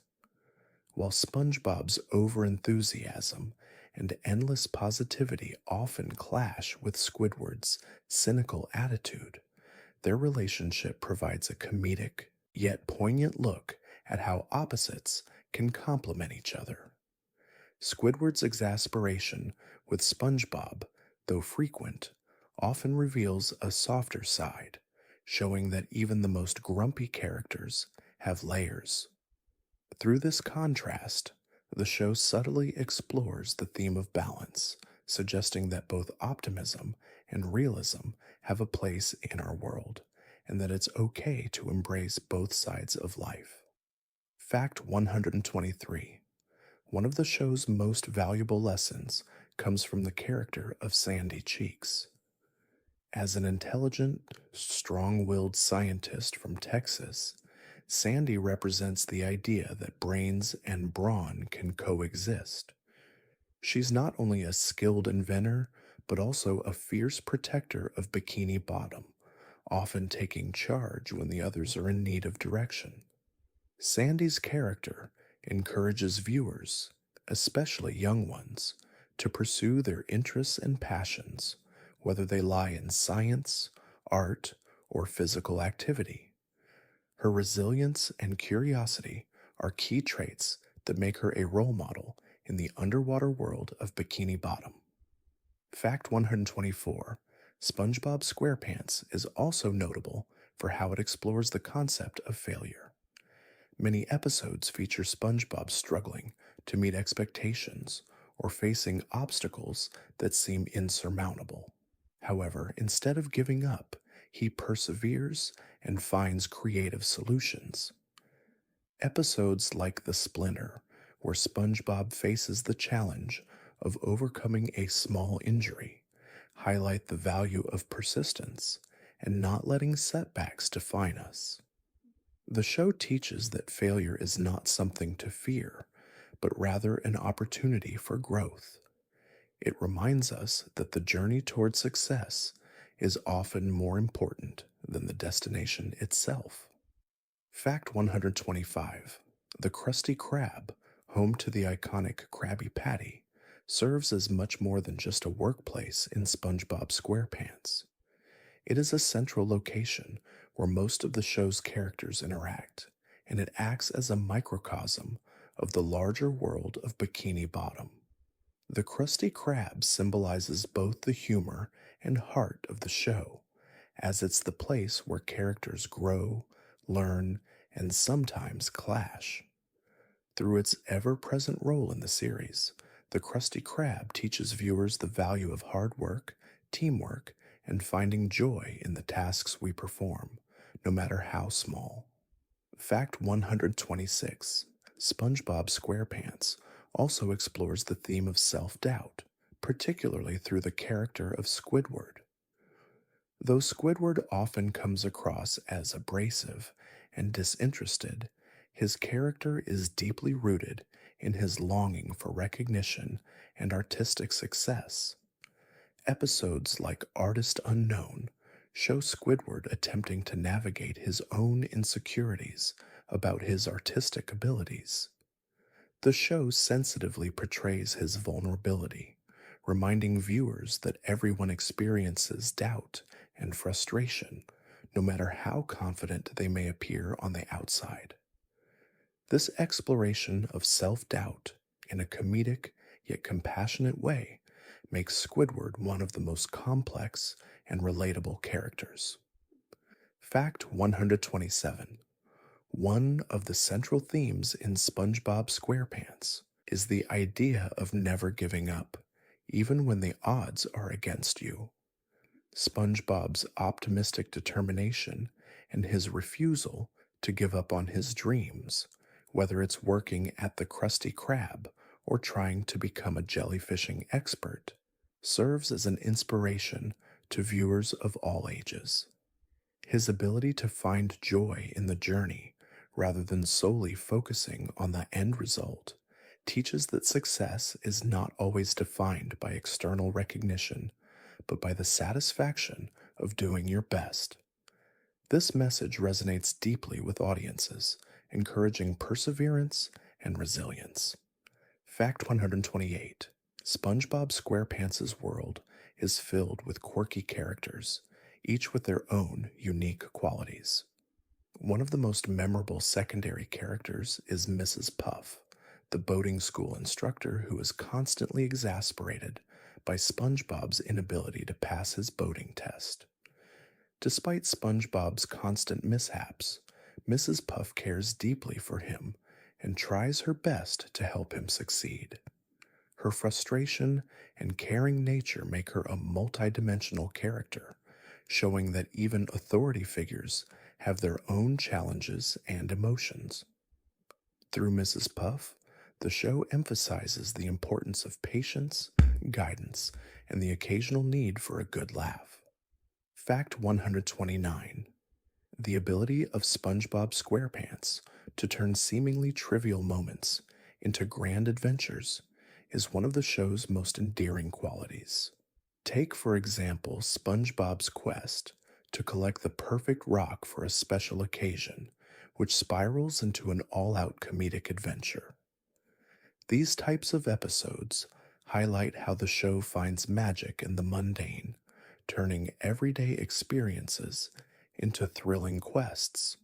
Speaker 1: While SpongeBob's overenthusiasm and endless positivity often clash with Squidward's cynical attitude, their relationship provides a comedic yet poignant look at how opposites can complement each other. Squidward's exasperation with SpongeBob, though frequent, often reveals a softer side, showing that even the most grumpy characters have layers. Through this contrast, the show subtly explores the theme of balance, suggesting that both optimism and realism have a place in our world, and that it's okay to embrace both sides of life. Fact 123: one of the show's most valuable lessons comes from the character of Sandy Cheeks. As an intelligent, strong willed scientist from Texas, Sandy represents the idea that brains and brawn can coexist. She's not only a skilled inventor, but also a fierce protector of Bikini Bottom, often taking charge when the others are in need of direction. Sandy's character encourages viewers, especially young ones, to pursue their interests and passions, whether they lie in science, art, or physical activity. Her resilience and curiosity are key traits that make her a role model in the underwater world of Bikini Bottom. Fact 124: SpongeBob SquarePants is also notable for how it explores the concept of failure. Many episodes feature SpongeBob struggling to meet expectations or facing obstacles that seem insurmountable. However, instead of giving up, he perseveres and finds creative solutions. Episodes like The Splinter, where SpongeBob faces the challenge of overcoming a small injury, highlight the value of persistence and not letting setbacks define us. The show teaches that failure is not something to fear, but rather an opportunity for growth. It reminds us that the journey toward success is often more important than the destination itself. Fact 125: the Krusty Krab, home to the iconic Krabby Patty, serves as much more than just a workplace in SpongeBob SquarePants. It is a central location where most of the show's characters interact, and it acts as a microcosm of the larger world of Bikini Bottom. The Krusty Krab symbolizes both the humor and heart of the show, as it's the place where characters grow, learn, and sometimes clash. Through its ever present role in the series, the Krusty Krab teaches viewers the value of hard work, teamwork, and finding joy in the tasks we perform, no matter how small. Fact 126: SpongeBob SquarePants also explores the theme of self doubt, particularly through the character of Squidward. Though Squidward often comes across as abrasive and disinterested, his character is deeply rooted in his longing for recognition and artistic success. Episodes like Artist Unknown show Squidward attempting to navigate his own insecurities about his artistic abilities. The show sensitively portrays his vulnerability, reminding viewers that everyone experiences doubt and frustration, no matter how confident they may appear on the outside. This exploration of self doubt in a comedic yet compassionate way makes Squidward one of the most complex and relatable characters. Fact 127: one of the central themes in SpongeBob SquarePants is the idea of never giving up, even when the odds are against you. SpongeBob's optimistic determination and his refusal to give up on his dreams, whether it's working at the Krusty Krab or trying to become a jellyfishing expert, serves as an inspiration to viewers of all ages. His ability to find joy in the journey rather than solely focusing on the end result teaches that success is not always defined by external recognition, but by the satisfaction of doing your best. This message resonates deeply with audiences, encouraging perseverance and resilience. Fact 128: SpongeBob SquarePants' world is filled with quirky characters, each with their own unique qualities. One of the most memorable secondary characters is Mrs. Puff, the boating school instructor who is constantly exasperated by SpongeBob's inability to pass his boating test. Despite SpongeBob's constant mishaps, Mrs. Puff cares deeply for him and tries her best to help him succeed. Her frustration and caring nature make her a multidimensional character, showing that even authority figures have their own challenges and emotions. Through Mrs. Puff, the show emphasizes the importance of patience, guidance, and the occasional need for a good laugh. Fact 129: the ability of SpongeBob SquarePants to turn seemingly trivial moments into grand adventures is one of the show's most endearing qualities. Take, for example, SpongeBob's quest to collect the perfect rock for a special occasion, which spirals into an all-out comedic adventure. These types of episodes highlight how the show finds magic in the mundane, turning everyday experiences into thrilling quests.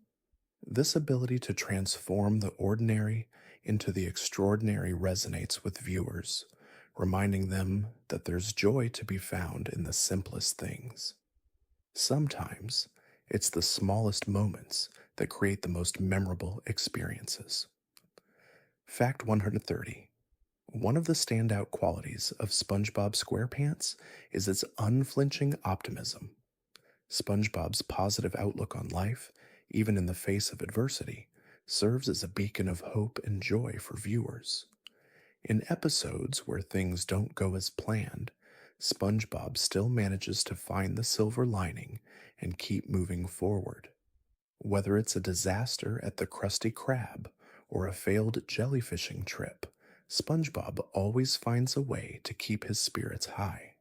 Speaker 1: This ability to transform the ordinary into the extraordinary resonates with viewers, reminding them that there's joy to be found in the simplest things. Sometimes it's the smallest moments that create the most memorable experiences. Fact 130. One of the standout qualities of SpongeBob SquarePants is its unflinching optimism. SpongeBob's positive outlook on life, even in the face of adversity, serves as a beacon of hope and joy for viewers. In episodes where things don't go as planned, SpongeBob still manages to find the silver lining and keep moving forward. Whether it's a disaster at the Krusty Krab or a failed jellyfishing trip, SpongeBob always finds a way to keep his spirits high.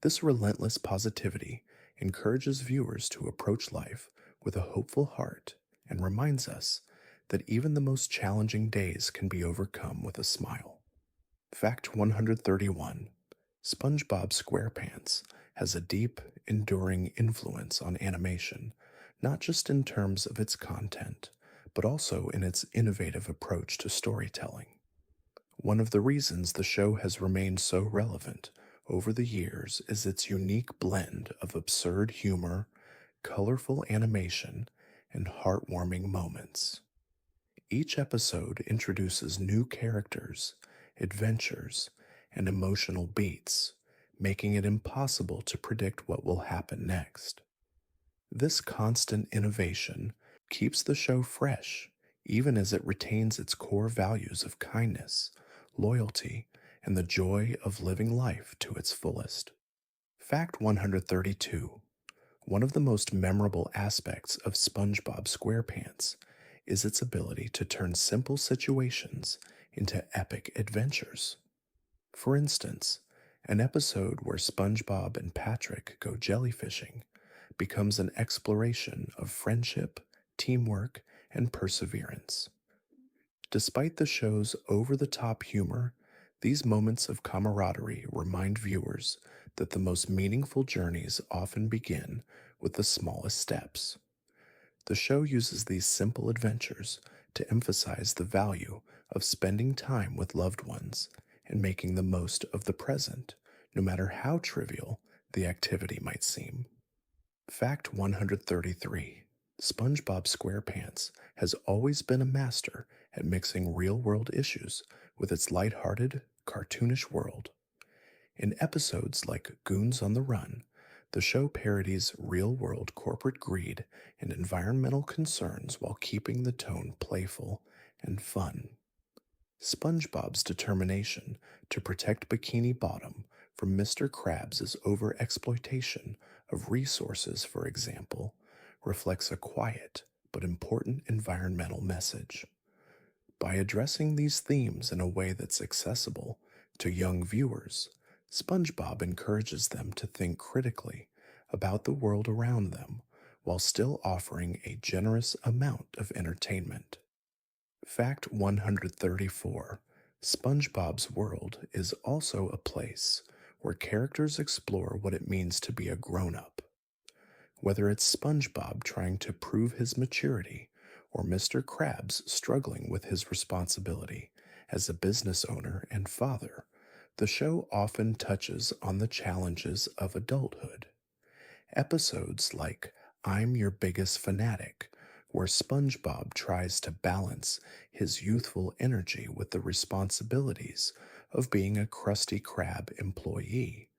Speaker 1: This relentless positivity encourages viewers to approach life with a hopeful heart and reminds us that even the most challenging days can be overcome with a smile. Fact 131. SpongeBob SquarePants has a deep, enduring influence on animation, not just in terms of its content, but also in its innovative approach to storytelling. One of the reasons the show has remained so relevant over the years is its unique blend of absurd humor, colorful animation, and heartwarming moments. Each episode introduces new characters, adventures, and emotional beats, making it impossible to predict what will happen next. This constant innovation keeps the show fresh, even as it retains its core values of kindness, loyalty, and the joy of living life to its fullest. Fact 132. One of the most memorable aspects of SpongeBob SquarePants is its ability to turn simple situations into epic adventures. For instance, an episode where SpongeBob and Patrick go jellyfishing becomes an exploration of friendship, teamwork, and perseverance. Despite the show's over the top humor, these moments of camaraderie remind viewers that the most meaningful journeys often begin with the smallest steps. The show uses these simple adventures to emphasize the value of spending time with loved ones and making the most of the present, no matter how trivial the activity might seem. Fact 133. SpongeBob SquarePants has always been a master at mixing real world issues with its lighthearted, cartoonish world. In episodes like Goons on the Run, the show parodies real world corporate greed and environmental concerns while keeping the tone playful and fun. SpongeBob's determination to protect Bikini Bottom from Mr. Krabs' overexploitation of resources, for example, reflects a quiet but important environmental message. By addressing these themes in a way that's accessible to young viewers, SpongeBob encourages them to think critically about the world around them while still offering a generous amount of entertainment. Fact 134. SpongeBob's world is also a place where characters explore what it means to be a grown up. Whether it's SpongeBob trying to prove his maturity or Mr. Krabs struggling with his responsibility as a business owner and father, the show often touches on the challenges of adulthood. Episodes like I'm Your Biggest Fanatic, where SpongeBob tries to balance his youthful energy with the responsibilities of being a Krusty Krab employee,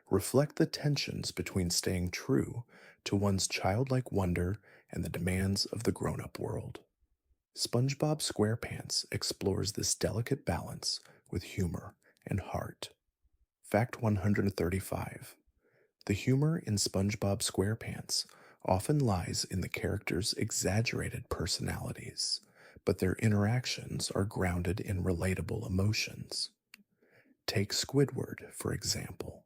Speaker 1: reflect the tensions between staying true to one's childlike wonder and the demands of the grown up world. SpongeBob SquarePants explores this delicate balance with humor and heart. Fact 135. The humor in SpongeBob SquarePants often lies in the characters' exaggerated personalities, but their interactions are grounded in relatable emotions. Take Squidward, for example.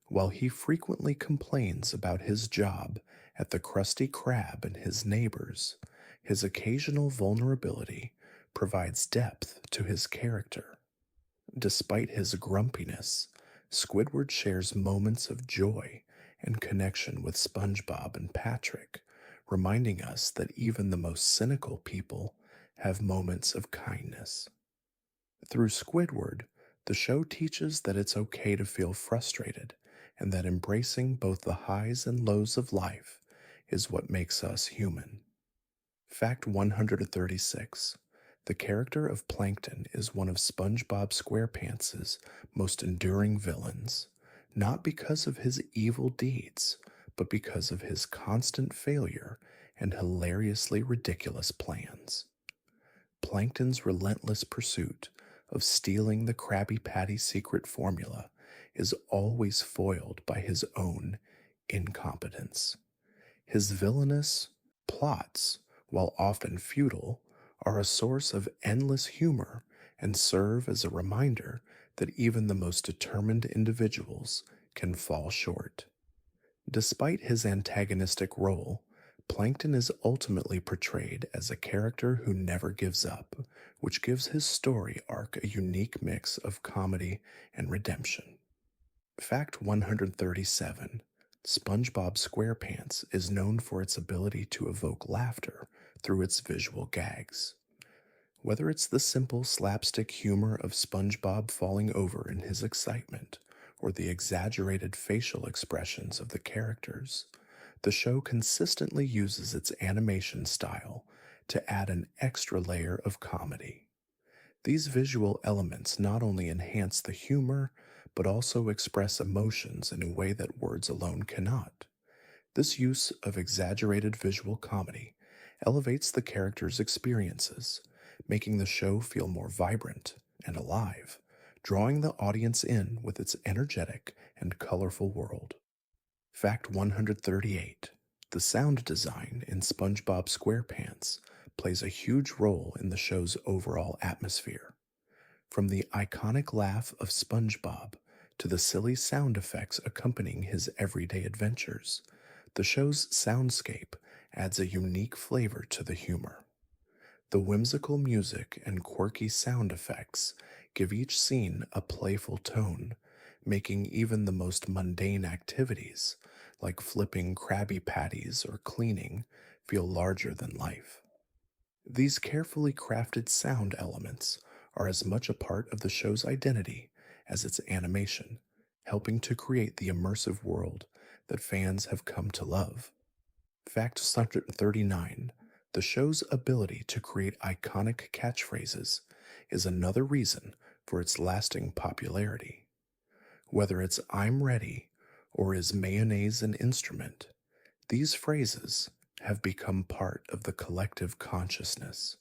Speaker 1: While he frequently complains about his job at the Krusty Krab and his neighbors, his occasional vulnerability provides depth to his character. Despite his grumpiness, Squidward shares moments of joy and connection with SpongeBob and Patrick, reminding us that even the most cynical people have moments of kindness. Through Squidward, the show teaches that it's okay to feel frustrated and that embracing both the highs and lows of life is what makes us human. Fact 136. The character of Plankton is one of SpongeBob SquarePants' most enduring villains, not because of his evil deeds, but because of his constant failure and hilariously ridiculous plans. Plankton's relentless pursuit of stealing the Krabby Patty secret formula is always foiled by his own incompetence. His villainous plots, while often futile, are a source of endless humor and serve as a reminder that even the most determined individuals can fall short. Despite his antagonistic role, Plankton is ultimately portrayed as a character who never gives up, which gives his story arc a unique mix of comedy and redemption. Fact 137. SpongeBob SquarePants is known for its ability to evoke laughter through its visual gags. Whether it's the simple slapstick humor of SpongeBob falling over in his excitement or the exaggerated facial expressions of the characters, the show consistently uses its animation style to add an extra layer of comedy. These visual elements not only enhance the humor, but also express emotions in a way that words alone cannot. This use of exaggerated visual comedy elevates the characters' experiences, making the show feel more vibrant and alive, drawing the audience in with its energetic and colorful world. Fact 138. The sound design in SpongeBob SquarePants plays a huge role in the show's overall atmosphere. From the iconic laugh of SpongeBob to the silly sound effects accompanying his everyday adventures, the show's soundscape adds a unique flavor to the humor. The whimsical music and quirky sound effects give each scene a playful tone, making even the most mundane activities, like flipping Krabby Patties or cleaning, feel larger than life. These carefully crafted sound elements are as much a part of the show's identity as its animation, helping to create the immersive world that fans have come to love. Fact 139. The show's ability to create iconic catchphrases is another reason for its lasting popularity. Whether it's "I'm ready" or "Is mayonnaise an instrument?", these phrases have become part of the collective consciousness.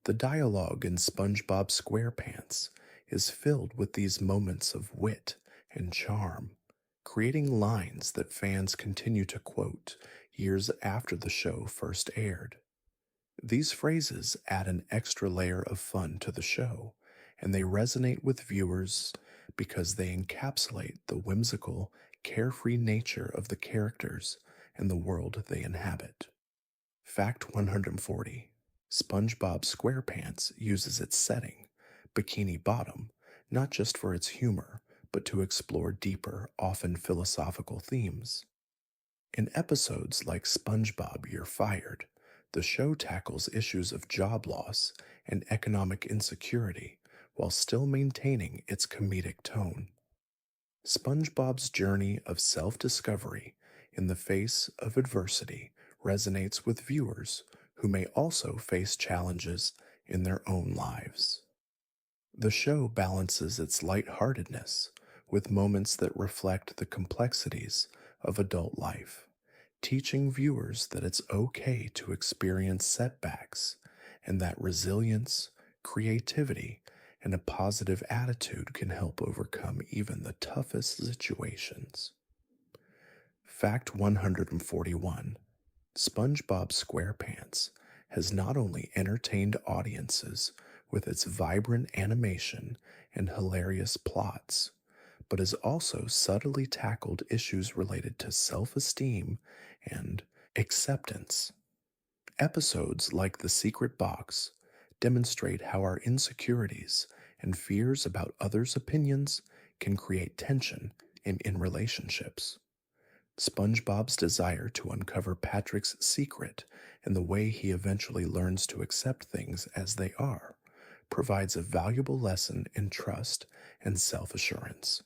Speaker 1: The dialogue in SpongeBob SquarePants is filled with these moments of wit and charm, creating lines that fans continue to quote years after the show first aired. These phrases add an extra layer of fun to the show, and they resonate with viewers because they encapsulate the whimsical, carefree nature of the characters and the world they inhabit. Fact 140. SpongeBob SquarePants uses its setting, Bikini Bottom, not just for its humor, but to explore deeper, often philosophical themes. In episodes like SpongeBob You're Fired, the show tackles issues of job loss and economic insecurity while still maintaining its comedic tone. SpongeBob's journey of self discovery in the face of adversity resonates with viewers who may also face challenges in their own lives. The show balances its lightheartedness with moments that reflect the complexities of adult life, teaching viewers that it's okay to experience setbacks and that resilience, creativity, and a positive attitude can help overcome even the toughest situations. Fact 141. SpongeBob SquarePants has not only entertained audiences with its vibrant animation and hilarious plots, but has also subtly tackled issues related to self esteem and acceptance. Episodes like The Secret Box demonstrate how our insecurities and fears about others' opinions can create tension in relationships. SpongeBob's desire to uncover Patrick's secret and the way he eventually learns to accept things as they are provides a valuable lesson in trust and self assurance.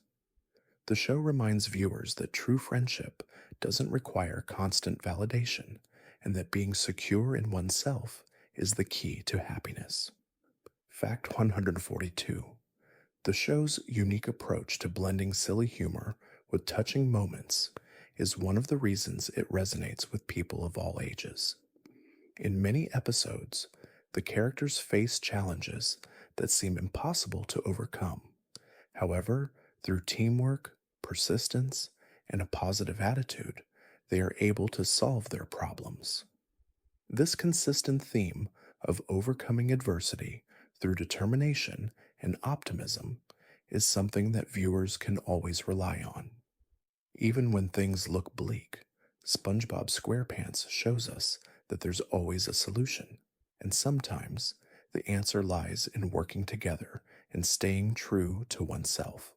Speaker 1: The show reminds viewers that true friendship doesn't require constant validation and that being secure in oneself is the key to happiness. Fact 142. The show's unique approach to blending silly humor with touching moments is one of the reasons it resonates with people of all ages. In many episodes, the characters face challenges that seem impossible to overcome. However, through teamwork, persistence, and a positive attitude, they are able to solve their problems. This consistent theme of overcoming adversity through determination and optimism is something that viewers can always rely on. Even when things look bleak, SpongeBob SquarePants shows us that there's always a solution, and sometimes the answer lies in working together and staying true to oneself.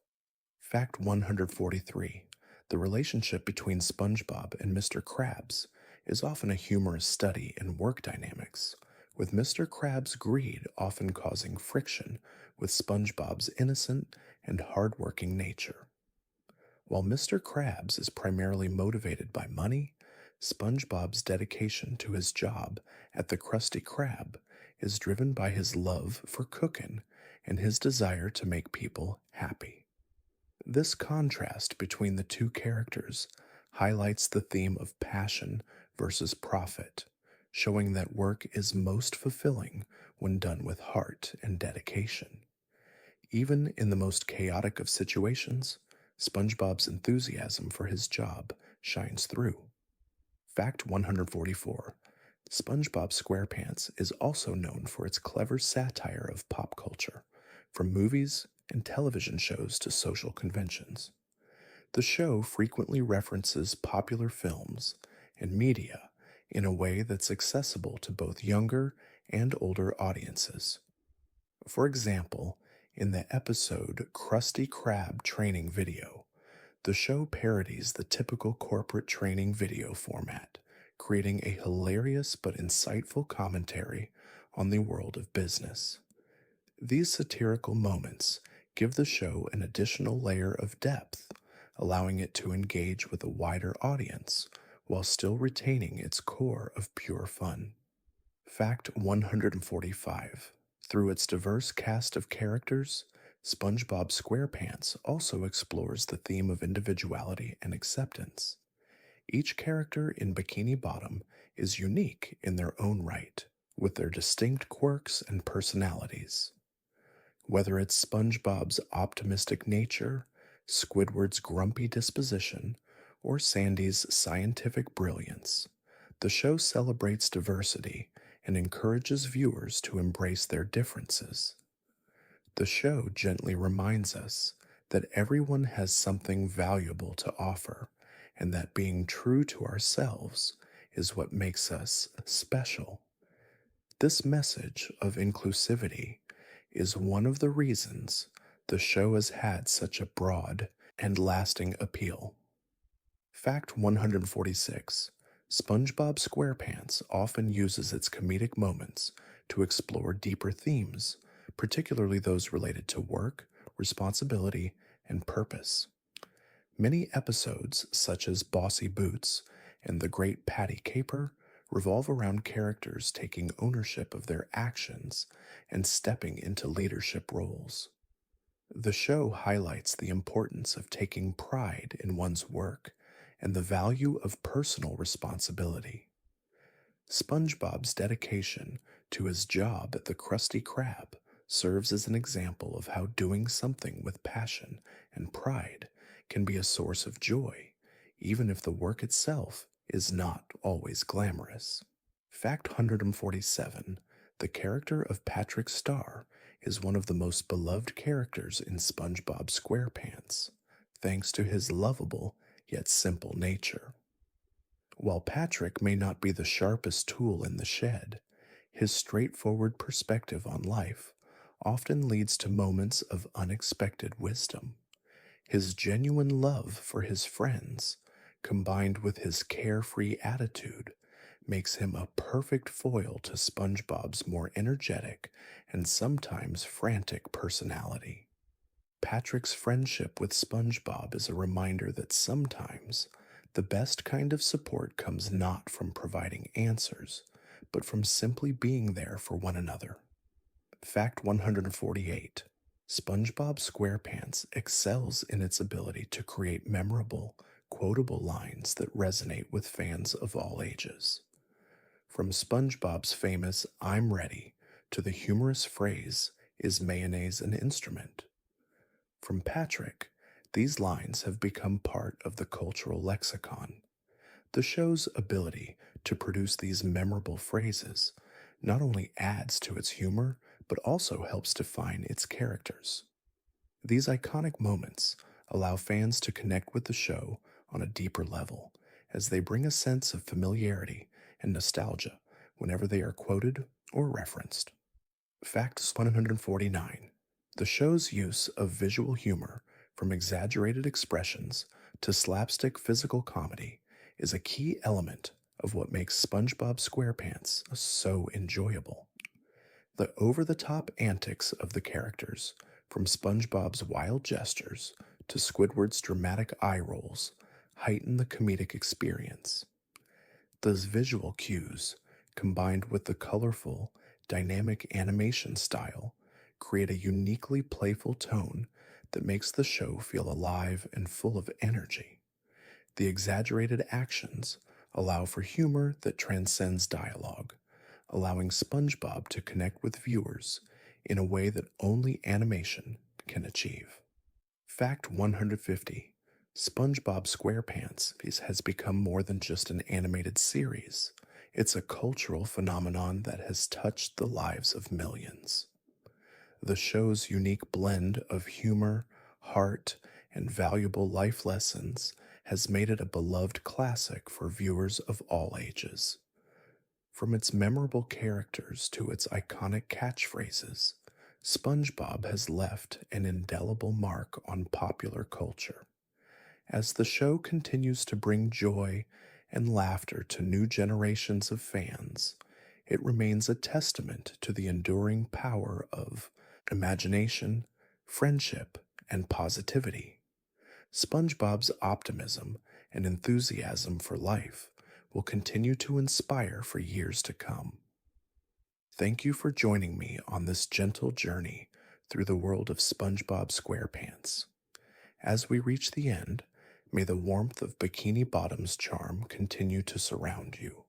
Speaker 1: Fact 143. The relationship between SpongeBob and Mr. Krabs is often a humorous study in work dynamics, with Mr. Krabs' greed often causing friction with SpongeBob's innocent and hardworking nature. While Mr. Krabs is primarily motivated by money, SpongeBob's dedication to his job at the Krusty Krab is driven by his love for cooking and his desire to make people happy. This contrast between the two characters highlights the theme of passion versus profit, showing that work is most fulfilling when done with heart and dedication. Even in the most chaotic of situations, SpongeBob's enthusiasm for his job shines through. Fact 144. SpongeBob SquarePants is also known for its clever satire of pop culture, from movies and television shows to social conventions. The show frequently references popular films and media in a way that's accessible to both younger and older audiences. For example, in the episode Krusty Krab Training Video, the show parodies the typical corporate training video format, creating a hilarious but insightful commentary on the world of business. These satirical moments give the show an additional layer of depth, allowing it to engage with a wider audience while still retaining its core of pure fun. Fact 145. Through its diverse cast of characters, SpongeBob SquarePants also explores the theme of individuality and acceptance. Each character in Bikini Bottom is unique in their own right, with their distinct quirks and personalities. Whether it's SpongeBob's optimistic nature, Squidward's grumpy disposition, or Sandy's scientific brilliance, the show celebrates diversity and encourages viewers to embrace their differences. The show gently reminds us that everyone has something valuable to offer, and that being true to ourselves is what makes us special. This message of inclusivity is one of the reasons the show has had such a broad and lasting appeal. Fact 146. SpongeBob SquarePants often uses its comedic moments to explore deeper themes, particularly those related to work, responsibility, and purpose. Many episodes, such as Bossy Boots and The Great Patty Caper, revolve around characters taking ownership of their actions and stepping into leadership roles. The show highlights the importance of taking pride in one's work and the value of personal responsibility. SpongeBob's dedication to his job at the Krusty Krab serves as an example of how doing something with passion and pride can be a source of joy, even if the work itself is not always glamorous. Fact 147. The character of Patrick Star is one of the most beloved characters in SpongeBob SquarePants, thanks to his lovable yet simple nature. While Patrick may not be the sharpest tool in the shed, his straightforward perspective on life often leads to moments of unexpected wisdom. His genuine love for his friends combined with his carefree attitude, makes him a perfect foil to SpongeBob's more energetic and sometimes frantic personality. Patrick's friendship with SpongeBob is a reminder that sometimes the best kind of support comes not from providing answers, but from simply being there for one another. Fact 148: SpongeBob SquarePants excels in its ability to create memorable, quotable lines that resonate with fans of all ages. From SpongeBob's famous "I'm ready" to the humorous phrase, "Is mayonnaise an instrument?" From Patrick, these lines have become part of the cultural lexicon. The show's ability to produce these memorable phrases not only adds to its humor, but also helps define its characters. These iconic moments allow fans to connect with the show on a deeper level, as they bring a sense of familiarity and nostalgia whenever they are quoted or referenced. Fact 149: the show's use of visual humor, from exaggerated expressions to slapstick physical comedy, is a key element of what makes SpongeBob SquarePants so enjoyable. The over the top antics of the characters, from SpongeBob's wild gestures to Squidward's dramatic eye rolls, heighten the comedic experience. Those visual cues, combined with the colorful, dynamic animation style, create a uniquely playful tone that makes the show feel alive and full of energy. The exaggerated actions allow for humor that transcends dialogue, allowing SpongeBob to connect with viewers in a way that only animation can achieve. Fact 150: SpongeBob SquarePants has become more than just an animated series. It's a cultural phenomenon that has touched the lives of millions. The show's unique blend of humor, heart, and valuable life lessons has made it a beloved classic for viewers of all ages. From its memorable characters to its iconic catchphrases, SpongeBob has left an indelible mark on popular culture. As the show continues to bring joy and laughter to new generations of fans, it remains a testament to the enduring power of imagination, friendship, and positivity. SpongeBob's optimism and enthusiasm for life will continue to inspire for years to come. Thank you for joining me on this gentle journey through the world of SpongeBob SquarePants. As we reach the end, may the warmth of Bikini Bottom's charm continue to surround you,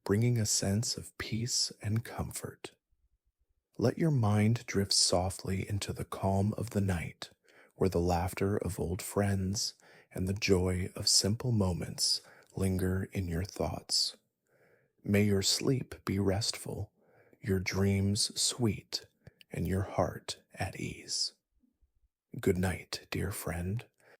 Speaker 1: bringing a sense of peace and comfort. Let your mind drift softly into the calm of the night, where the laughter of old friends and the joy of simple moments linger in your thoughts. May your sleep be restful, your dreams sweet, and your heart at ease. Good night, dear friend.